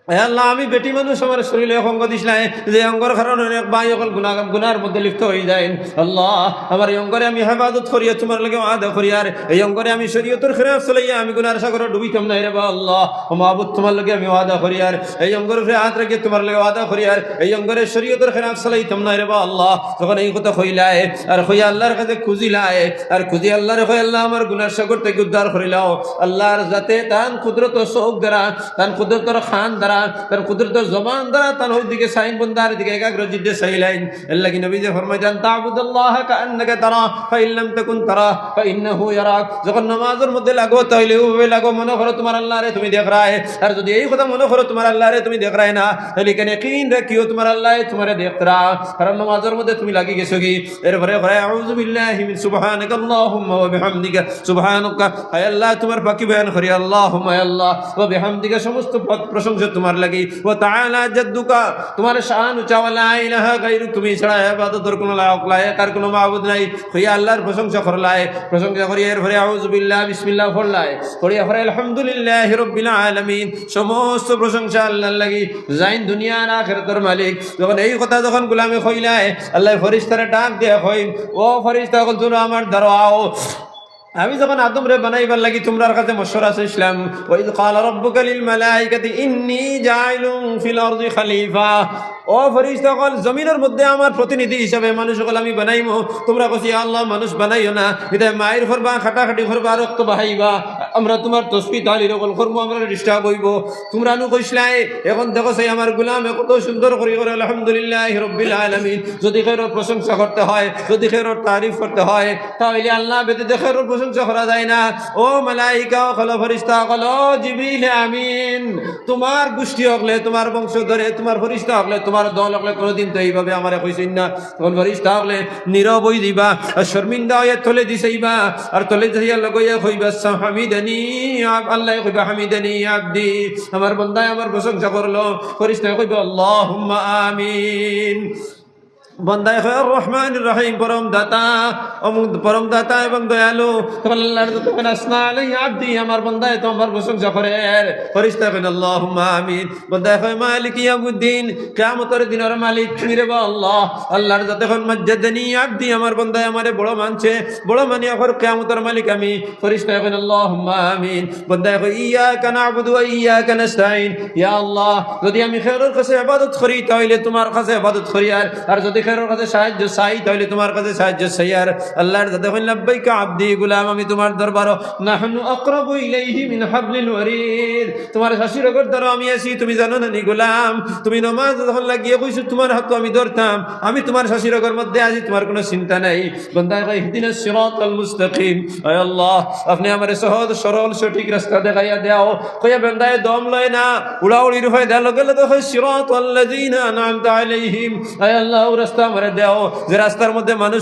আল্লাহ আমি বেটি মানুষ আমার শরীরে অঙ্গ দিস নাই যে অঙ্গর কারণে অনেক ভাই অকল গুনার মধ্যে লিপ্ত হয়ে যায় আল্লাহ আমার এই অঙ্গরে আমি হেফাজত করিয়া তোমার লাগে ওয়াদা করি আর এই অঙ্গরে আমি শরীয়তের খেলাফ চলাইয়া আমি গুনার সাগরে ডুবিতাম না রে আল্লাহ ও মাহবুদ তোমার লাগে আমি ওয়াদা করি আর এই অঙ্গর উপরে হাত রেখে তোমার লাগে ওয়াদা করি আর এই অঙ্গরে শরীয়তের খেলাফ চলাইতাম না রে আল্লাহ তখন এই কথা কইলায় আর কইয়া আল্লাহর কাছে খুঁজিলায় আর খুঁজি আল্লাহরে কই আল্লাহ আমার গুনার সাগর থেকে উদ্ধার করিলাও আল্লাহর যাতে তান কুদরত চোখ দ্বারা তান কুদরতর খান দ্বারা তার কুদরতের জবান দ্বারা তার দিকে সাইন বন্দার দিকে একাগ্র জিদ্দে সাইলাইন আল্লাহ কি নবী যে ফরমাইতেন তা'বুদাল্লাহ কাআন্নাকা তারা ফাইন লাম তাকুন তারা ফাইন্নাহু ইয়ারাক যখন নামাজের মধ্যে লাগো তাহলে ওভাবে লাগো মনে করো তোমার আল্লাহরে তুমি দেখ রায় আর যদি এই কথা মনে করো তোমার আল্লাহরে তুমি দেখ রায় না তাহলে কেন ইয়াকিন রাখিও তোমার আল্লাহ তোমারে দেখ রা কারণ নামাজের মধ্যে তুমি লাগি গেছো কি এরপরে আউযু বিল্লাহি মিন সুবহানাকা আল্লাহুম্মা ওয়া বিহামদিকা সুবহানাকা হে আল্লাহ তোমার পাকি বয়ান করি আল্লাহুম্মা হে আল্লাহ ওয়া বিহামদিকা সমস্ত প্রশংসা তোমার লাগি ওয়া তাআলা জাদ্দুকা তোমার শান উঁচা ওয়ালা ইলাহা গায়রু তুমি ছাড়া ইবাদতের কোনো লায়ক লায়ক আর কোনো মাবুদ নাই হইয়া আল্লাহর প্রশংসা করলায় প্রশংসা করি এরপরে আউযু বিল্লাহ বিসমিল্লাহ পড়লায় করিয়া পরে আলহামদুলিল্লাহি রাব্বিল আলামিন সমস্ত প্রশংসা আল্লাহর লাগি জাইন দুনিয়া আর আখিরাতের মালিক যখন এই কথা যখন গোলামে কইলায় আল্লাহ ফেরেশতারে ডাক দিয়া কইন ও ফেরেশতা কল তুমি আমার দ্বারা আও আমি যখন আদম রে বানাইবার লাগি তোমরার কাছে মশওয়ারা চাইছিলাম ওয়াইদ ক্বালা রাব্বুকা লিল মালাইকাতি ইন্নী জাইলুন ফিল আরদি খলিফা ও ফেরেশতা কল জমিনের মধ্যে আমার প্রতিনিধি হিসাবে মানুষ সকল আমি বানাইমু তোমরা কইছি আল্লাহ মানুষ বানাইও না এটা মায়ের করবা খাটাখাটি করবা রক্ত বাহাইবা আমরা তোমার তসবিহ তাহলিল করবো আমরা ডিস্টার্ব হইব তোমরা নু কইছলাই এখন দেখো সেই আমার গোলাম কত সুন্দর করে করে আলহামদুলিল্লাহি রাব্বিল আলামিন যদি খেরো প্রশংসা করতে হয় যদি খেরো তারিফ করতে হয় তাহলে আল্লাহ ব্যতীত খেরো প্রশংসা করা যায় না ও মালাইকা ও ফেরেশতা কল জিবরিল আমিন তোমার গোষ্ঠী হকলে তোমার বংশধরে তোমার ফেরেশতা হকলে তোমার দল হকলে কোনোদিন তো এইভাবে আমারে কইছেন না তখন ফেরেশতা হকলে নীরব হই দিবা আর শর্মিন্দা হয়ে তলে দিছাইবা আর তলে যাইয়া লগইয়া কইবা হামিদানি আল্লাহ কইবা হামিদানি আবদি আমার বান্দা আমার প্রশংসা করলো ফেরেশতা কইবা আল্লাহুম্মা আমিন বন্দায় হয় রহমান রহিম পরম দাতা এবং দয়ালু। তখন আল্লাহর তখন আসনা আলাই আব্দি আমার বন্দায় তো আমার প্রশংসা করে ফেরেশতা বলেন আল্লাহুম্মা আমিন। বন্দায় হয় মালিক ইয়াউমিদ্দিন কিয়ামতের দিনের মালিক তুমি রে আল্লাহ। আল্লাহর যত এখন মজ্জাদানি আব্দি আমার বন্দায় আমারে বড় মানছে, বড় মানি এখন কিয়ামতের মালিক আমি। ফেরেশতা বলেন আল্লাহুম্মা আমিন। বন্দায় হয় ইয়াকা না'বুদু ওয়া ইয়াকা নাস্তাঈন। ইয়া আল্লাহ যদি আমি খায়রের কাছে ইবাদত করি তাহলে তোমার কাছে ইবাদত করি, আর যদি খায়রের কাছে সাহায্য চাই তাহলে তোমার কাছে সাহায্য চাই। আর আল্লাহর যাতে কইল লাব্বাইকা আব্দি গোলাম আমি তোমার দরবারে নাহনু আকরাবু ইলাইহি মিন হাবলিল ওয়ারিদ। তোমার শাশিরগর দ্বারা আমি আছি তুমি জানো না নি গোলাম, তুমি নামাজ যখন লাগিয়ে কইছো তোমার হাত আমি ধরতাম, আমি তোমার শাশিরগর মধ্যে আছি, তোমার কোনো চিন্তা নাই। বান্দা কয় ইহদিনাস সিরাতাল মুস্তাকিম। আয় আল্লাহ আপনি আমারে সহজ সরল সঠিক রাস্তা দেখাইয়া দাও। কইয়া বান্দায় দম লয় না, উড়াউড়ির হয় দেওয়ার লগে লগে হয় সিরাতাল লাযিনা আনআমতা আলাইহিম। আয় আল্লাহ ও রাস্তা আমারে দাও যে রাস্তার মধ্যে মানুষ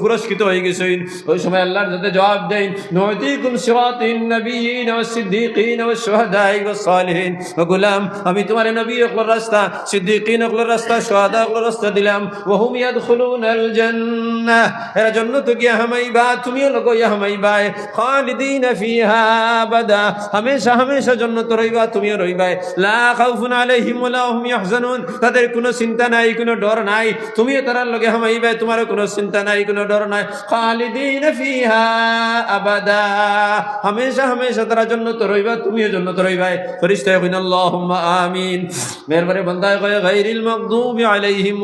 পুরস্কৃত হয়ে গেছে। ওই সময় আল্লাহর যাতে জবাব দেন নুতিকুম সিরাতিন নাবিয়িন ওয়াস সিদ্দিকিন ওয়াস শুহাদাই ওয়াস সালিহিন। ও গোলাম আমি তোমার নবী ওগুলোর রাস্তা, সিদ্দিকিন ওগুলোর রাস্তা, শুহাদা ওগুলোর রাস্তা দিলাম। ওয়া হুম ইয়াদখুলুনাল জান্নাহ এরা জান্নাত গিয়া হামাইবা, তুমিও লোক ইয়া হামাইবা। খালিদিনা ফিহা আবাদা হামেশা হামেশা জান্নাত রইবা, তুমিও রইবা। লা খাউফুন আলাইহিম ওয়া লা হুম ইয়াহজানুন তাদের কোনো চিন্তা নাই, কোনো ডর নাই, তুমিও তার লগে হামাইবা, তোমারও কোনো চিন্তা নাই, কোনো ডর নাই। খালিদিনা ফিহা আবাদা হামেশা হামেশা তারা জান্নাত রইবা, তুমিও জান্নাত রইবা। ফেরেশতা কইন আল্লাহুম্মা আমিন। মেরবারে বান্দা কয় গায়রিল মাগদুবি আলাইহিম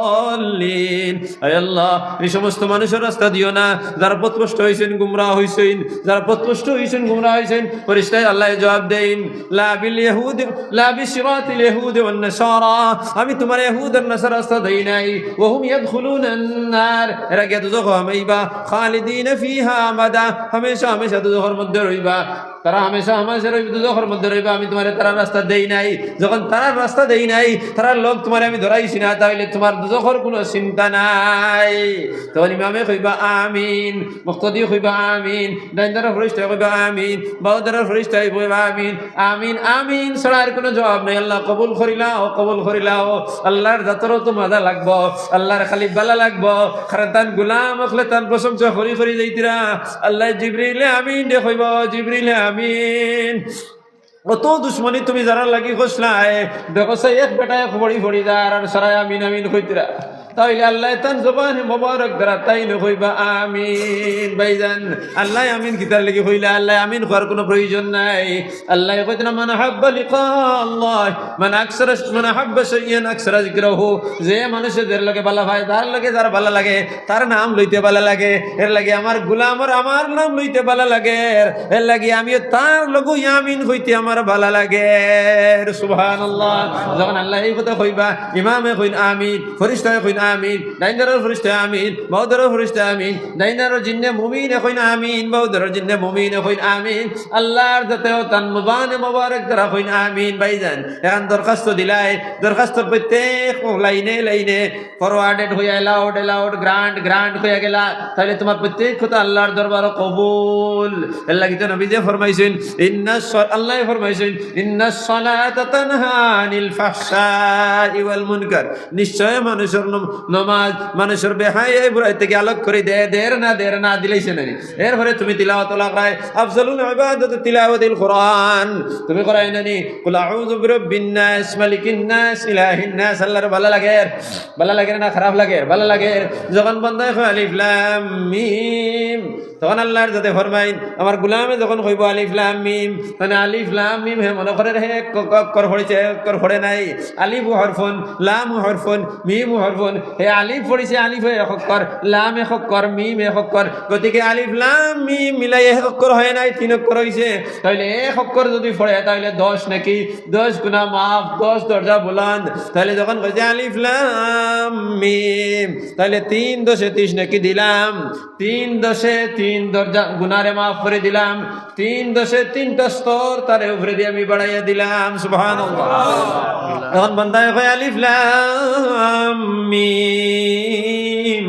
ওয়ালাদ-দাল্লিন। আয় আল্লাহ এই সমস্ত মানুষের রাস্তা দিও না যারা পথভ্রষ্ট হইছেন, গুমরাহ হইছেন, যারা পথভ্রষ্ট হইছেন, গুমরাহ হইছেন। ফেরেশতা আল্লাহ জবাব দেন লা বিল ইয়াহুদ লা বিশরাতিল ইয়াহুদ ওয়ান নাসারা আমি তোমার ইহুদ আর নাসারা রাস্তা দেই নাই। ওয়া হুম ইয়াদখুলুনান নার এরা গিয়া দুজখ হামাইবা। খালিদিনা ফিহা আবাদা হামেশা হামেশা দুজখের মধ্যে রইবা, তারা হামেশা হামেশা রইবা দুজখের মধ্যে রইবা। আমি তোমার তারা রাস্তা দেই নাই, যখন তারা রাস্তা দেই নাই, তারা লোক তোমার আমি ধরাইছি না, তাহলে তোমার দুজখের কোনো চিন্তা নাই। তখন ইমামে কইবা আমিন, মুক্তাদি কইবা আমিন, ডাইনদার ফেরেশতা কইবা আমিন, বাউদার ফেরেশতা কইবা আমিন। আমিন আমিন ছাড়া আর কোনো জবাব নাই। আল্লাহ কবুল করিলাও, কবুল করিলাও। আল্লাহর জাতরও তো মজা লাগবো, আল্লাহর খালি বালা লাগবো। কারণ তান গুলাম হলে তান প্রশংসা করি করি যাইতিরা। আল্লাহ জিবরিলে আমিন দেখইব, জিবরিলে আমিন। অত দুশ্মনী তুমি যারা লাগি খসলাই দেখো সে এক বেটা এক ফড়ি ফড়ি যার আর সারাই আমিন আমিন কইতিরা, তাইলে আল্লাহ তান জবান মোবারক দ্বারা তাই নইবা আমিন। ভাইজান আল্লাহ আমিন কিতার লাগি কইলা, আল্লাহ আমিন করার কোনো প্রয়োজন নাই। আল্লাহ কইতনা মান হাব্বা লিকা আল্লাহ মান হাব্বা শাইয়ান আকসারা যিকরাহু। যে মানুষের লগে ভালো হয়, তার লগে যার ভালো লাগে, তার নাম লইতে ভালো লাগে, এর লাগে আমার গোলামর আমার নাম লইতে ভালো লাগে, এর লাগে আমিও তার লগু আমিন কইতে আমার ভালো লাগে। সুবহানাল্লাহ। যখন আল্লাহ এই কথা কইবা ইমামে কইন আমিন, ফেরেশতায়ে কইন আমিন, ডাইনারর ফেরেশতা আমিন, বাউদারর ফেরেশতা আমিন, ডাইনারর জিন্নে মুমিন কইন আমিন, বাউদারর জিন্নে মুমিন কইন আমিন। আল্লাহর যাতেও তান মুবানে মোবারক দ্বারা কইন আমিন। ভাইজান এখন দরখাস্ত দিলাই, দরখাস্ত প্রত্যেক লাইনে লাইনে ফরওয়ার্ডেড হইয়া এলাউড এলাউড গ্রান্ট গ্রান্ট হইয়া গেলা, তাহলে তোমার প্রত্যেক কথা আল্লাহর দরবারে কবুল। এর লাগি তো নবী যে ফরমাইছেন আল্লাহ ফরমাইছেন ইন্নাস সালাতা তানহা আনিল ফাহশাই ওয়াল মুনকার। নিশ্চয় মানুষের নামাজ মানুষের বেহায়াই বুরাই থেকে আলোক করে দেয়। দের না দিলাইছে না। এরপরে তুমি তিলাওয়াত লাগাই আফজালুল ইবাদাত তিলাওয়াতুল কোরআন তুমি করাই নানি। কুল আউযু বিরাব্বিন নাস মালিকিন নাস ইলাহিন নাস। আল্লাহর ভালো লাগে, ভালো লাগে না খারাপ লাগে? ভালো লাগে। যখন বান্দায় কয় আলিফ লাম মিম, তখন আল্লাহর যাতে ফরমাইন আমার গোলামে যখন কইব আলিফ লাম মিম, মানে আলিফ লাম মিম হে মনে করে হে কর পড়িছে কর পড়ে নাই। আলিফ হরফুন, লাম হরফুন, মিম হরফুন। হে আলিফ পড়িছে, আলিফ হে অক্ষর, লাম হে অক্ষর, মিম হে অক্ষর। গতিকে আলিফ লাম মিম মিলাই এক অক্ষর হয় নাই, 3 অক্ষর হইছে। তাহলে এক অক্ষর যদি পড়ে তাহলে 10 নাকি 10 গুনাহ মাফ, 10 দরজা বুলন্দ। তাহলে যখন কইছে আলিফ লাম মিম, তাহলে 3 10 30 নাকি দিলাম, 3 10 3 দরজা গুনারে মাফ করে দিলাম, 3 10 3টা স্তর তারে উপরে দিয়ে আমি বাড়াইয়া দিলাম। সুবহানাল্লাহ। এখন বান্দায় কয় আলিফ লাম মিম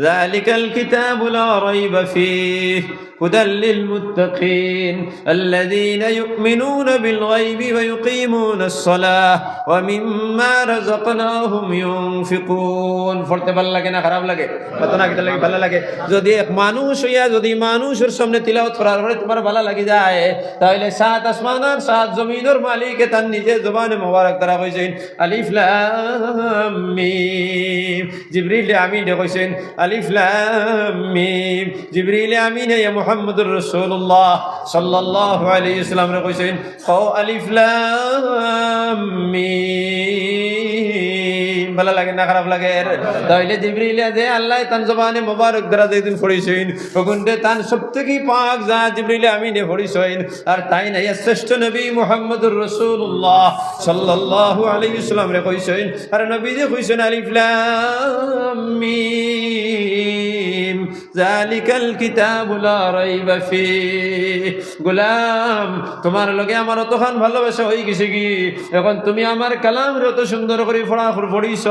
যালিকাল কিতাবু লা রাইবা ফীহি হুদাল লিল মুত্তাকিন আল্লাযীনা ইউমিনুনা বিল গায়বি ওয়া ইউকিমুনাস সালাহ ওয়া মিম্মা রাযাকনাহুম ইউনফিকুন। পড়তে ভালো লাগে না খারাপ লাগে? কত না কিতা লাগে? ভালো লাগে। যদি এক মানুষ হইয়া যদি মানুষের সামনে তিলাওয়াত করার পরে তোমার ভালো লাগি যায়, তাহলে সাত আসমান আর সাত জমিনের মালিক তার নিজের জবানে মোবারক দ্বারা কইছেন আলিফ লাম মিম। জিবরিল আমিন কইছেন আলিফ লাম মিম। জিবরিল আমিন ইয়া মুহাম্মদুর রাসূলুল্লাহ সাল্লাল্লাহু আলাইহি ওয়াসাল্লাম রে কইছেন ও আলিফ লাম মিম। ভালো লাগে না খারাপ লাগে? তাহলে জিবরিল যে আল্লাহ তান জবানে মোবারক দ্বারা যেদিন পড়িছেন ওগুনতে তান সবথেকে পাক যা জিবরিল আমিনে পড়িছেন আর তাই নাই শ্রেষ্ঠ নবী মুহাম্মদুর রাসূলুল্লাহ সাল্লাল্লাহু আলাইহি ওয়াসাল্লাম রে কইছেন আর নবী যে কইছেন আলিফ লাম মিম যালিকাল কিতাবু লা রাইবা ফীহি। গোলাম তোমার লগে আমার অতখান ভালোবাসা হয়ে গেছে কি এখন তুমি আমার কালাম রে অত সুন্দর করে পড়িছ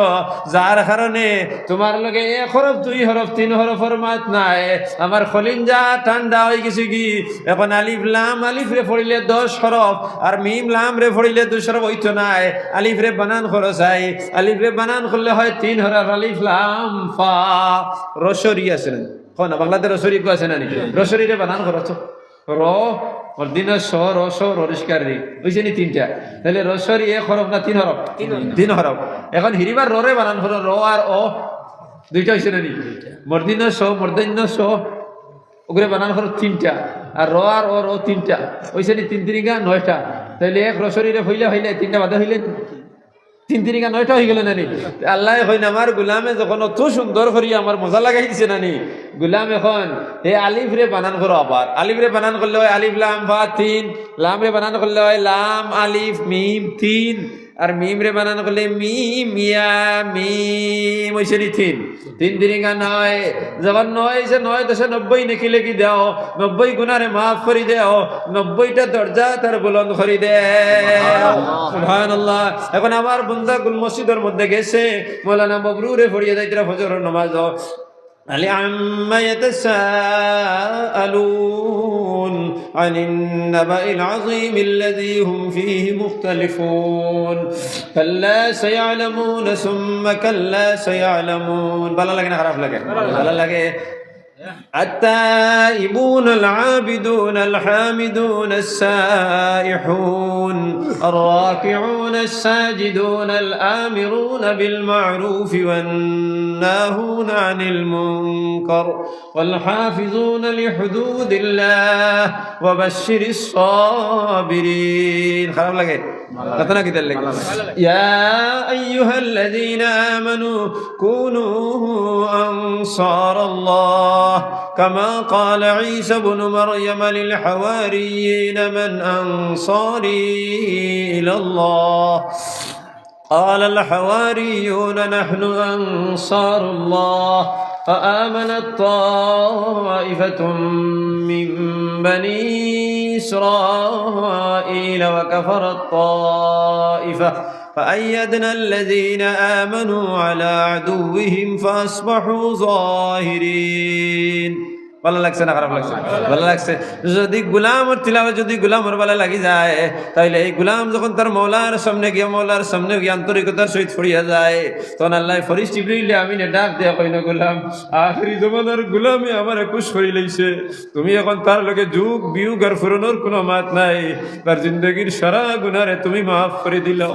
যার কারণে তোমার লগে এক হরফ দুই হরফ তিন হরফের মাত নাই, আমার খলিঞ্জা ঠান্ডা হয়ে গেছে কি এখন আলিফ লাম আলিফ রে পড়িলে 10 হরফ আর মিম লাম রে পড়িলে 2 হরফ হইতো নাই। আলিফ রে বানান খরচ হয়, আলিফ রে বানান করলে হয় 3 হরফ আলিফ লাম ফা। রসরি আছে না না বাংলাতে রসরি কো আছে না নি? রসরি রে বানান খরচ র দিন স রস ররিষ্কার রে বুঝছে নি তিনটা, তাহলে রসরি এক হরফ না 3 হরফ? 3 হরফ। এখন হিরিবার রে বানান করো র আর অ দুইটা হয়েছে না নি? মর্দিন স মর্দান্য স ওগুলো বানান করো 3টা আর র আর অ র 3টা হয়েছে নি? 3 3 9টা। তাহলে এক রসরি রে হইলে 3টা বাধা হইলে 3 3 9টা হয়ে গেল না নি? আল্লাহ হইন আমার গুলামে যখন অত সুন্দর করি আমার মজা লাগাইছে না নি গুলাম এখন হে আলিফ রে বানান করো। আবার আলিফ রে বানান করলে হয় আলিফ লাম ফা 3, লাম রে বানান করলে হয় লাম আলিফ মিম 3 আর মিম রে বানান করলে মিম ইয়া মিম হইছে নি 3 3 3 9। যখন 9 এসে 9 10 90 নাকি লেখি দাও, 90 গুনারে মাফ করে দাও, 90টা দরজা তার বুলন্দ করে দাও। সুবহানাল্লাহ। এখন আবার বন্দা গুল মসজিদের মধ্যে গেছে মাওলানা মবরুরে পড়িয়ে যাইতরা ফজরের নামাজ আলি আম্মা ইয়াতাসাআলুন আনিন নাবাইল আযীম আল্লাযী হুম ফীহি মুখতালিফুন কাল্লা সায়ালামুন সুম্মা কাল্লা সায়ালামুন। ভালো লাগে না খারাপ লাগে? ভালো লাগে। التائبون العابدون الحامدون السائحون الراكعون الساجدون الآمرون بالمعروف والناهون عن المنكر والحافظون لحدود الله وبشر الصابرين. خراب لگے قطنا كده لگے يا أيها الذين آمنوا كونوا أنصار الله كما قال عيسى بن مريم للحواريين من أنصاري إلى الله قال الحواريون نحن أنصار الله فآمنت طائفة من بني إسرائيل وكفرت طائفة فأيدنا الذين آمنوا على عدوهم فأصبحوا ظاهرين. ভালো লাগছে না খারাপ লাগছে? ভালো লাগছে। যদি গুলামের তিলাওয়াত যদি গুলামের ভালো লাগি যায় তাহলে এই গুলাম যখন তার মওলার সামনে গিয়ে মওলার সামনে গিয়ে আন্তরিকতার সহিত ফরিয়া যায় তখন আল্লাহ ফরিস্তি জিবরিল আমিনে ডাক দেয়া কইনা গোলাম আখরি জমানার গুলামে আমারে খুশ করে লইছে, তুমি এখন তার লগে যুগ বিয়োগ আর ফুরনোর কোনো মাত নাই, তার জিন্দগির সারা গুনারে তুমি মাফ করে দিলাও,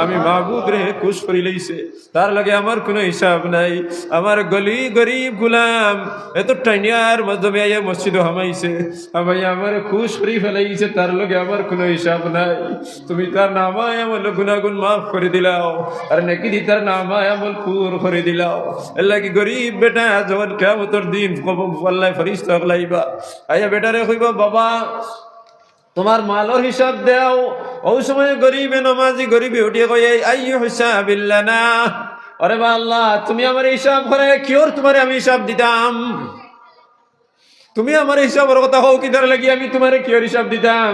আমি মাহবুব রে খুশ করে লইছে, তার লগে আমার কোনো হিসাব নাই। আমার গলি গরিব গুলাম এত টাইনিয়ার মাধ্যমে আইয়া মসজিদে হামাইছে, আমি আমার খুশ করে ফেলাইছে, তার লগে আমার কোনো হিসাব নাই, তুমি তার নামায় আমার গুনাগুন মাফ করে দিলাও আর নাকি দি তার নামায় আমল পুর করে দিলাও। আল্লাহ কি গরিব বেটা যখন কিয়ামতের দিন আল্লাহ ফেরেশতা লাইবা আইয়া বেটারে কইবা বাবা তোমার মালের হিসাব দাও। ওই সময় গরিবে নমাজি গরিবে উঠিয়ে কই আইয়ু হিসাবিল্লানা, আরে বা আল্লাহ তুমি আমার হিসাব করে কিওর তোমারে আমি হিসাব দিতাম, তুমি আমার হিসাবের কথা হোক কি ধরে লাগি আমি তোমারে কিওর হিসাব দিতাম।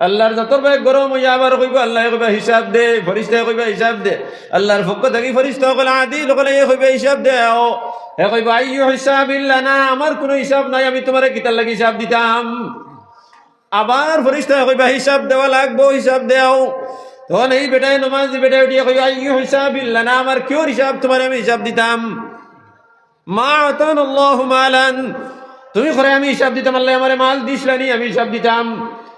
আল্লাহর যতর ভাই গরম হইয়া আবার কইব আল্লাহ কইবা হিসাব দে, ফেরেশতা কইবা হিসাব দে, আল্লাহর পক্ষ থেকে ফেরেশতা কইলা আদিল কইলা কইবা হিসাব দেও। হে কইব আইয়ু হিসাবিল্লানা, আমার কোনো হিসাব নাই, আমি তোমারে কিতার লাগি হিসাব দিতাম। আবার ফেরেশতা কইবা হিসাব দেওয়া লাগবো, হিসাব দেও। তখন এই বেটায় নমাজি বেটায় উঠিয়া কইবা আইয়ু হিসাবিল্লানা, আমার কিওর হিসাব, তোমারে আমি হিসাব দিতাম। মা আতানাল্লাহু মালান, তুমি করে আমি হিসাব দিতাম, আল্লাহ আমারে মাল দিছলানি, আমি হিসাব দিতাম।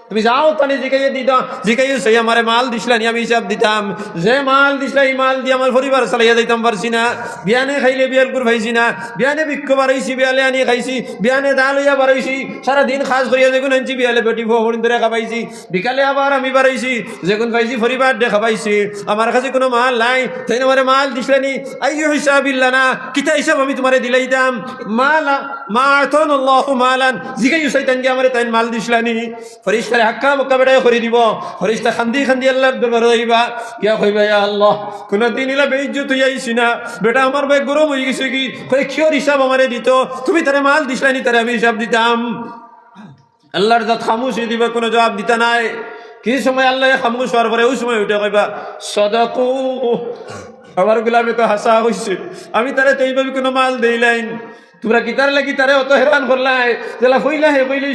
তুমি যাও তানে জিকাইয়ে দিতা, জিকাইয়ে সেই আমারে মাল দিছলানি, আমি হিসাব দিতাম। যে মাল দিছলা এই মাল দিয়ে আমার পরিবার চালাইয়া যাইতাম পারছি না। বিয়ানে খাইলে বিয়ার গুড় খাইছি না, বিয়ানে বিক্ষ বাড়াইছি, বিয়ালে আনি খাইছি, বিয়ানে দাল হইয়া বাড়াইছি, সারাদিন খাস করিয়া যেগুন আনছি বিয়ালে বেটি ফোন ধরে খাবাইছি, বিকালে আবার আমি বাড়াইছি, যেগুন খাইছি পরিবার দে খাবাইছি। আমার কাছে কোনো মাল নাই, তাই আমারে মাল দিছলানি। আইয়ু হিসাবিল্লানা, কিতা হিসাব আমি তোমারে দিলাইতাম। মালা মা আতানাল্লাহু মালান, জিকাইয়ে শয়তান দিয়ে আমারে তাই মাল দিছলানি। ফেরেশতা হাক্কা মক্কা বেটায় করে দিব। ফেরেশতা খান্দি খান্দি আল্লাহর দরবারে যাইবা, কিয়া কইবা ইয়া আল্লাহ, কোনদিন ইলা বেইজ্জত হইয়া আইছি না, বেটা আমার ভাই গরম হয়ে গেছে কি, কই কিওর হিসাব আমারে দিত, তুমি তারে মাল দিছলানি, তারে আমি হিসাব দিতাম। আল্লাহর জাত খামোশ হয়ে দিবা, কোনো জবাব দিতা নাই। কি সময় আল্লাহ খামোশ হওয়ার পরে ওই সময় উঠে কইবা সদাকু, আমার গোলামে তো হাসা হইছে, আমি তারে তো এইভাবে কোনো মাল দেইলাইন। তোমরা কিতার লাগি তারে অত হেরান করলাই, যেলা কইলা হে কইলে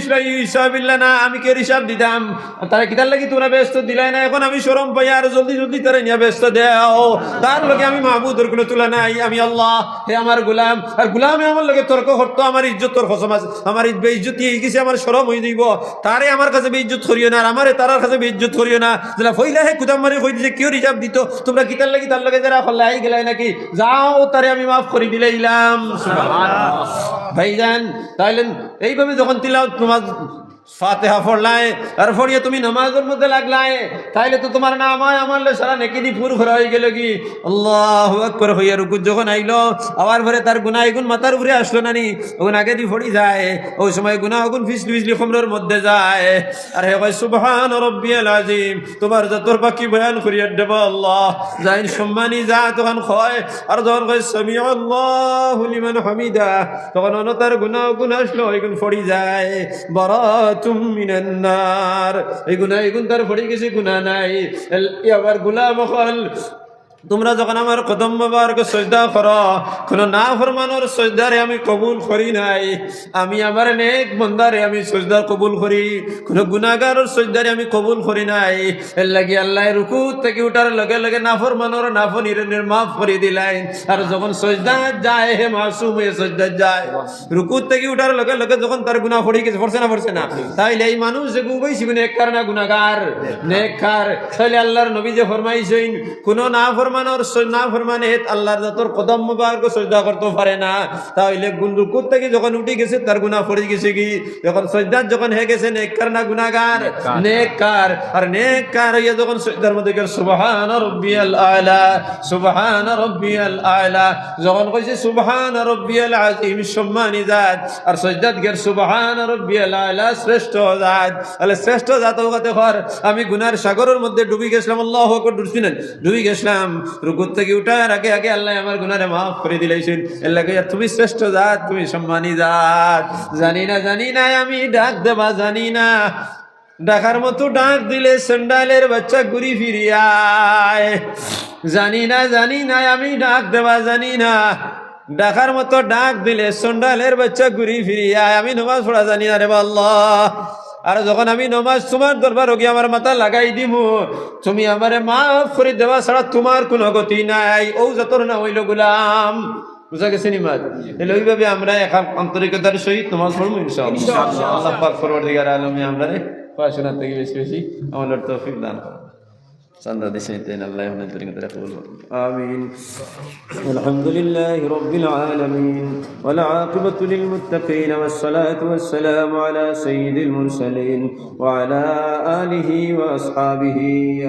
হিসাবিল্লা না, আমি কে হিসাব দিতাম। তারা কিতার লাগি তোমরা ব্যস্ত দিলাই না। এখন আমি শরম পাই, আর জলদি জলদি তারা নিয়ে ব্যস্ত দেও। তার লগে আমি মাহবুদের কোনো তুলা নাই, আমি আল্লাহ, হে আমার গোলাম। আর গোলামে আমার লগে তর্ক করতো, আমার ইজ্জতর খসম আছে, আমার বেইজ্জতি হয়ে গেছে, আমার শরম হয়ে দিব। তারে আমার কাছে বেইজ্জত করিও না, আর আমারে তারার কাছে বেইজ্জত করিও না। যেলা কইলা হে কুদাম মারি কই দিছে, কিওর হিসাব দিত, তোমরা কিতার লাগি তার লগে যারা ফলাই গেলাই নাকি, যাও তারে আমি মাফ করে দিলাইলাম। সুবহানাল্লাহ। ভাইজান, তাইলে এইভাবে যখন তিলাওয়াত নামাজ ফাতিহা পড়লাই আর পড়িয়ে তুমি নামাজের মধ্যে লাগলাই, তাইলে তো তোমার নাম হয় আমার সারা নেকি দি পুর ভরা হয়ে গেল। কি আল্লাহু আকবার হইয়া রুকু যখন আইলো, আবার পরে তার গুনাহ গুণ মাথার উপরে আসলো নানি, ওগুন আগে দি পড়ি যায়, ওই সময় গুনাহ গুণ ফিসলি ফিসলি খমরের মধ্যে যায়। আর হে কয় সুবহান রাব্বিয়াল আযীম, তোমার যতর বাকি বয়ান করিয়া দেব আল্লাহ, যাই সম্মানী যা তখন কয়। আর যখন কয় সামিআল্লাহু লিমান হামিদা, তখন তার গুনাহ গুণ আসলো, ওইগুন পড়ি যায়। বারাতুম মিনান নার, এই গুণ তার পড়ে গেছে, গুনাহ নাই। আবার গোলাম হল, তোমরা যখন আমার কদম মোবারক সজদা করো, কোন না ফরমানোর সজদারে আমি কবুল করি নাই, আমি আমার নেক বন্দারে আমি সজদা কবুল করি, কোন গুনাহগারের সজদারে আমি কবুল করি নাই। এর লাগি আল্লাহ রুকু থেকে উঠার লগে লগে না ফরমানোর নাফনির মাফ করে দিলেন। আর যখন সজদা যায়, হে মাসুম হয়ে সজদা যায়, রুকু থেকে উঠার লগে লগে যখন তার গুনাহ পড়ে গেছে, পড়ছে না, তাইলে এই মানুষ যে গুবাইছি নেককার না গুনাহগার, নেককার। তাইলে আল্লাহর নবী যে ফরমাইছেন, কোন না ফরমানে আল্লাহর জাতর কদম মুবারক সজদা করতে পারে না। তাহলে রুকু থেকে যখন উঠে গেছে তার গুনাহ পড়ে গেছে কি, যখন সজদা যখন হয়ে গেছে নেককার না গুনাহগার, নেককার। আর নেককার হইয়া যখন সজদার মধ্যে গেল সুবহান রাব্বিয়াল আলা, সুবহান রাব্বিয়াল আলা, যখন কইছে সুবহান রাব্বিয়াল আযীম সম্মানী জাত, আর সজদাত গেল সুবহান রাব্বিয়াল আলা শ্রেষ্ঠ জাত। তাহলে শ্রেষ্ঠ জাত ওখানে কর, আমি গুনার সাগরের মধ্যে ডুবি গেছিলাম, আল্লাহু আকবার, ডুবছি না, ডুবি গেছিলাম। রুকু থেকে উঠার আগে আগে আল্লাহ আমার গুনারে মাফ করে দিলেছেন। এর লাগে তুমি শ্রেষ্ঠ জাত, তুমি সম্মানী জাত। জানি না আমি ডাক দেবা, জানি না ডাকার মতো ডাক দিলে সেন্ডালের বাচ্চা ঘুরি ফিরিয়ায়। জানি না আমি ডাক দেবা, জানি না ডাকার মতো ডাক দিলে সেন্ডালের বাচ্চা ঘুরি ফিরিয়ায়। আমি নামাজ পড়া জানি না রে আল্লাহ। আর যখন আমি নমাজ তোমার দরবার গিয়ে আমার মাথা লাগাই দিব, তুমি আমারে মাফ করে দেওয়া ছাড়া তোমার কোনো গতি নাই। ও যতর না হইল গোলাম, বুঝা গেছে নি মাত। তাহলে ওইভাবে আমরা এখন আন্তরিকতার সহিত নমাজ পড়বো ইনশাআল্লাহ। আল্লাহ পাক পরওয়ারদিগার আলমে আমরা পড়াশোনা থেকে বেশি বেশি আমাদের তৌফিক দান করুন। سند سيدنا الله ونذرنا تقول آمين. الحمد لله رب العالمين والعاقبة للمتقين والصلاة والسلام على سيد المرسلين وعلى آله وأصحابه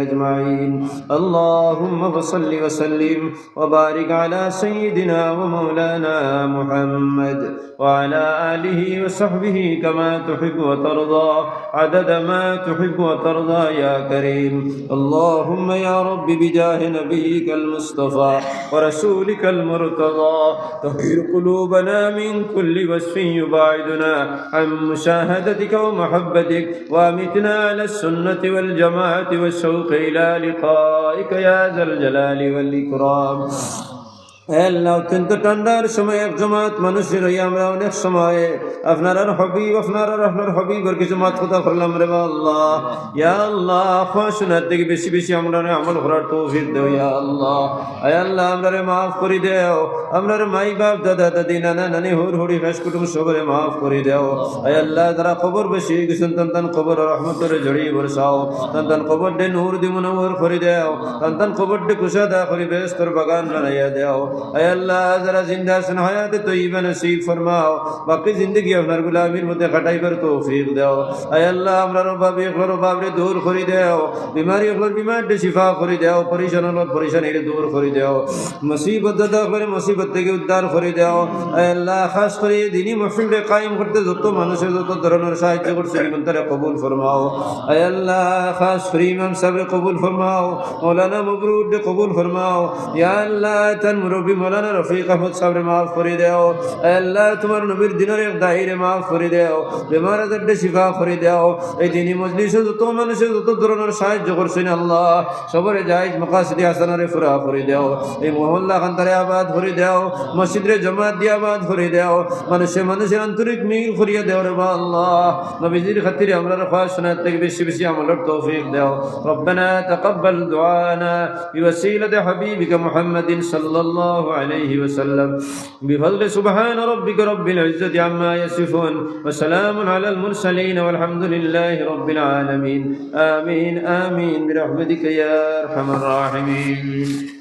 أجمعين. اللهم صل وسلم وبارك على سيدنا ومولانا محمد وعلى آله وصحبه كما تحب وترضى عدد ما تحب وترضى يا كريم. اللهم يا رب بجاه نبيك المصطفى ورسولك المرتضى طهر قلوبنا من كل وصف يباعدنا عن مشاهدتك ومحبتك وامتنا على السنة والجماعة والشوق إلى لقائك يا ذا الجلال والإكرام. আল্লাহ অত্যন্ত ঠান্ডার সময় এক জমাত মানুষের হইয়া আমরা অনেক সময় আপনার হবিবর কিছু মাত কথা করলাম রে আল্লাহ। ইয়া আল্লাহ শোনার থেকে বেশি বেশি আমরা আমল করার তৌফিক দেও ইয়া আল্লাহ। আয় আল্লাহ আমরা মাফ করে দেও, আমরা মাই বাপ দাদা দাদি নানা নানি হুর হুড়ি খাস কুটুম সবরে মাফ করে দেও। আয় আল্লাহ যারা খবর বেশি গেছেন তান খবর রহমতের জড়িয়ে বরসাও, তান খবর দে নূর দি মুনওয়ার করে দেও, তান খবর দে কুশাদা করে বেস্তর বাগান বানাইয়া দেও। আয় আল্লাহ যারা জিন্দা আছেন হায়াতে তৈয়বা নসিব ফরমাও, বাকি জিন্দগি আপনার গুলামির মধ্যে কাটাইবার তৌফিক দাও। আয় আল্লাহ আমরা রবাবি এখলোর বাবরে দূর করে দেও, বিমারি এখলোর বিমার দে শিফা করে দেও, পরিশানির দূর করে দেও, মুসিবত দাদা করে মুসিবত থেকে উদ্ধার করে দেও। আয় আল্লাহ খাস করে দিনী মহফিলে কায়েম করতে যত মানুষের যত ধরনের সাহায্য করছে ইমানদারে কবুল ফরমাও। আয় আল্লাহ খাস করে ইমাম সাহেব কবুল ফরমাও, মৌলানা মবরুর কবুল ফরমাও। ইয়া আল্লাহ তান মুরব্বী মৌলানা রফিক আহমদ সাহেব মাফ করে দেও। আল্লাহ তোমার নবীর দিনের এক দায়ীরে মাফ করে দেও, বেমার আজারটা শিফা করে দেও। এই দিনী মজলিসে যত মানুষের যত ধরনের সাহায্য করছেন আল্লাহ সবরে জায়েজ মাকাসিদে হাসানারে পুরা করে দেও। এই মহল্লা খানতারে আবাদ করে দেও, মসজিদে জমাত দিয়ে আবাদ করে দেও, মানুষের আন্তরিক মিল করিয়া দেও রে আল্লাহ। নবীজির খাতিরে আমরা খাস শোনার থেকে বেশি বেশি আমলের তৌফিক দেও। রব্বানা তাকাব্বাল দুআনা বিওসিলাতি হাবিবিকা মুহাম্মাদিন সাল্লাল্লাহু আলাইহি ওয়াসাল্লাম বিফadli সুবহান রাব্বিকা রাব্বিল ইজ্জাতি আম্মা ইয়াসিফুন ওয়া সালামুন আলাল মুরসালিন ওয়ালহামদুলিল্লাহি রাব্বিল আলামিন। আমিন আমিন বিরহমাতিকা ইয়া আরহামার রাহিমিন।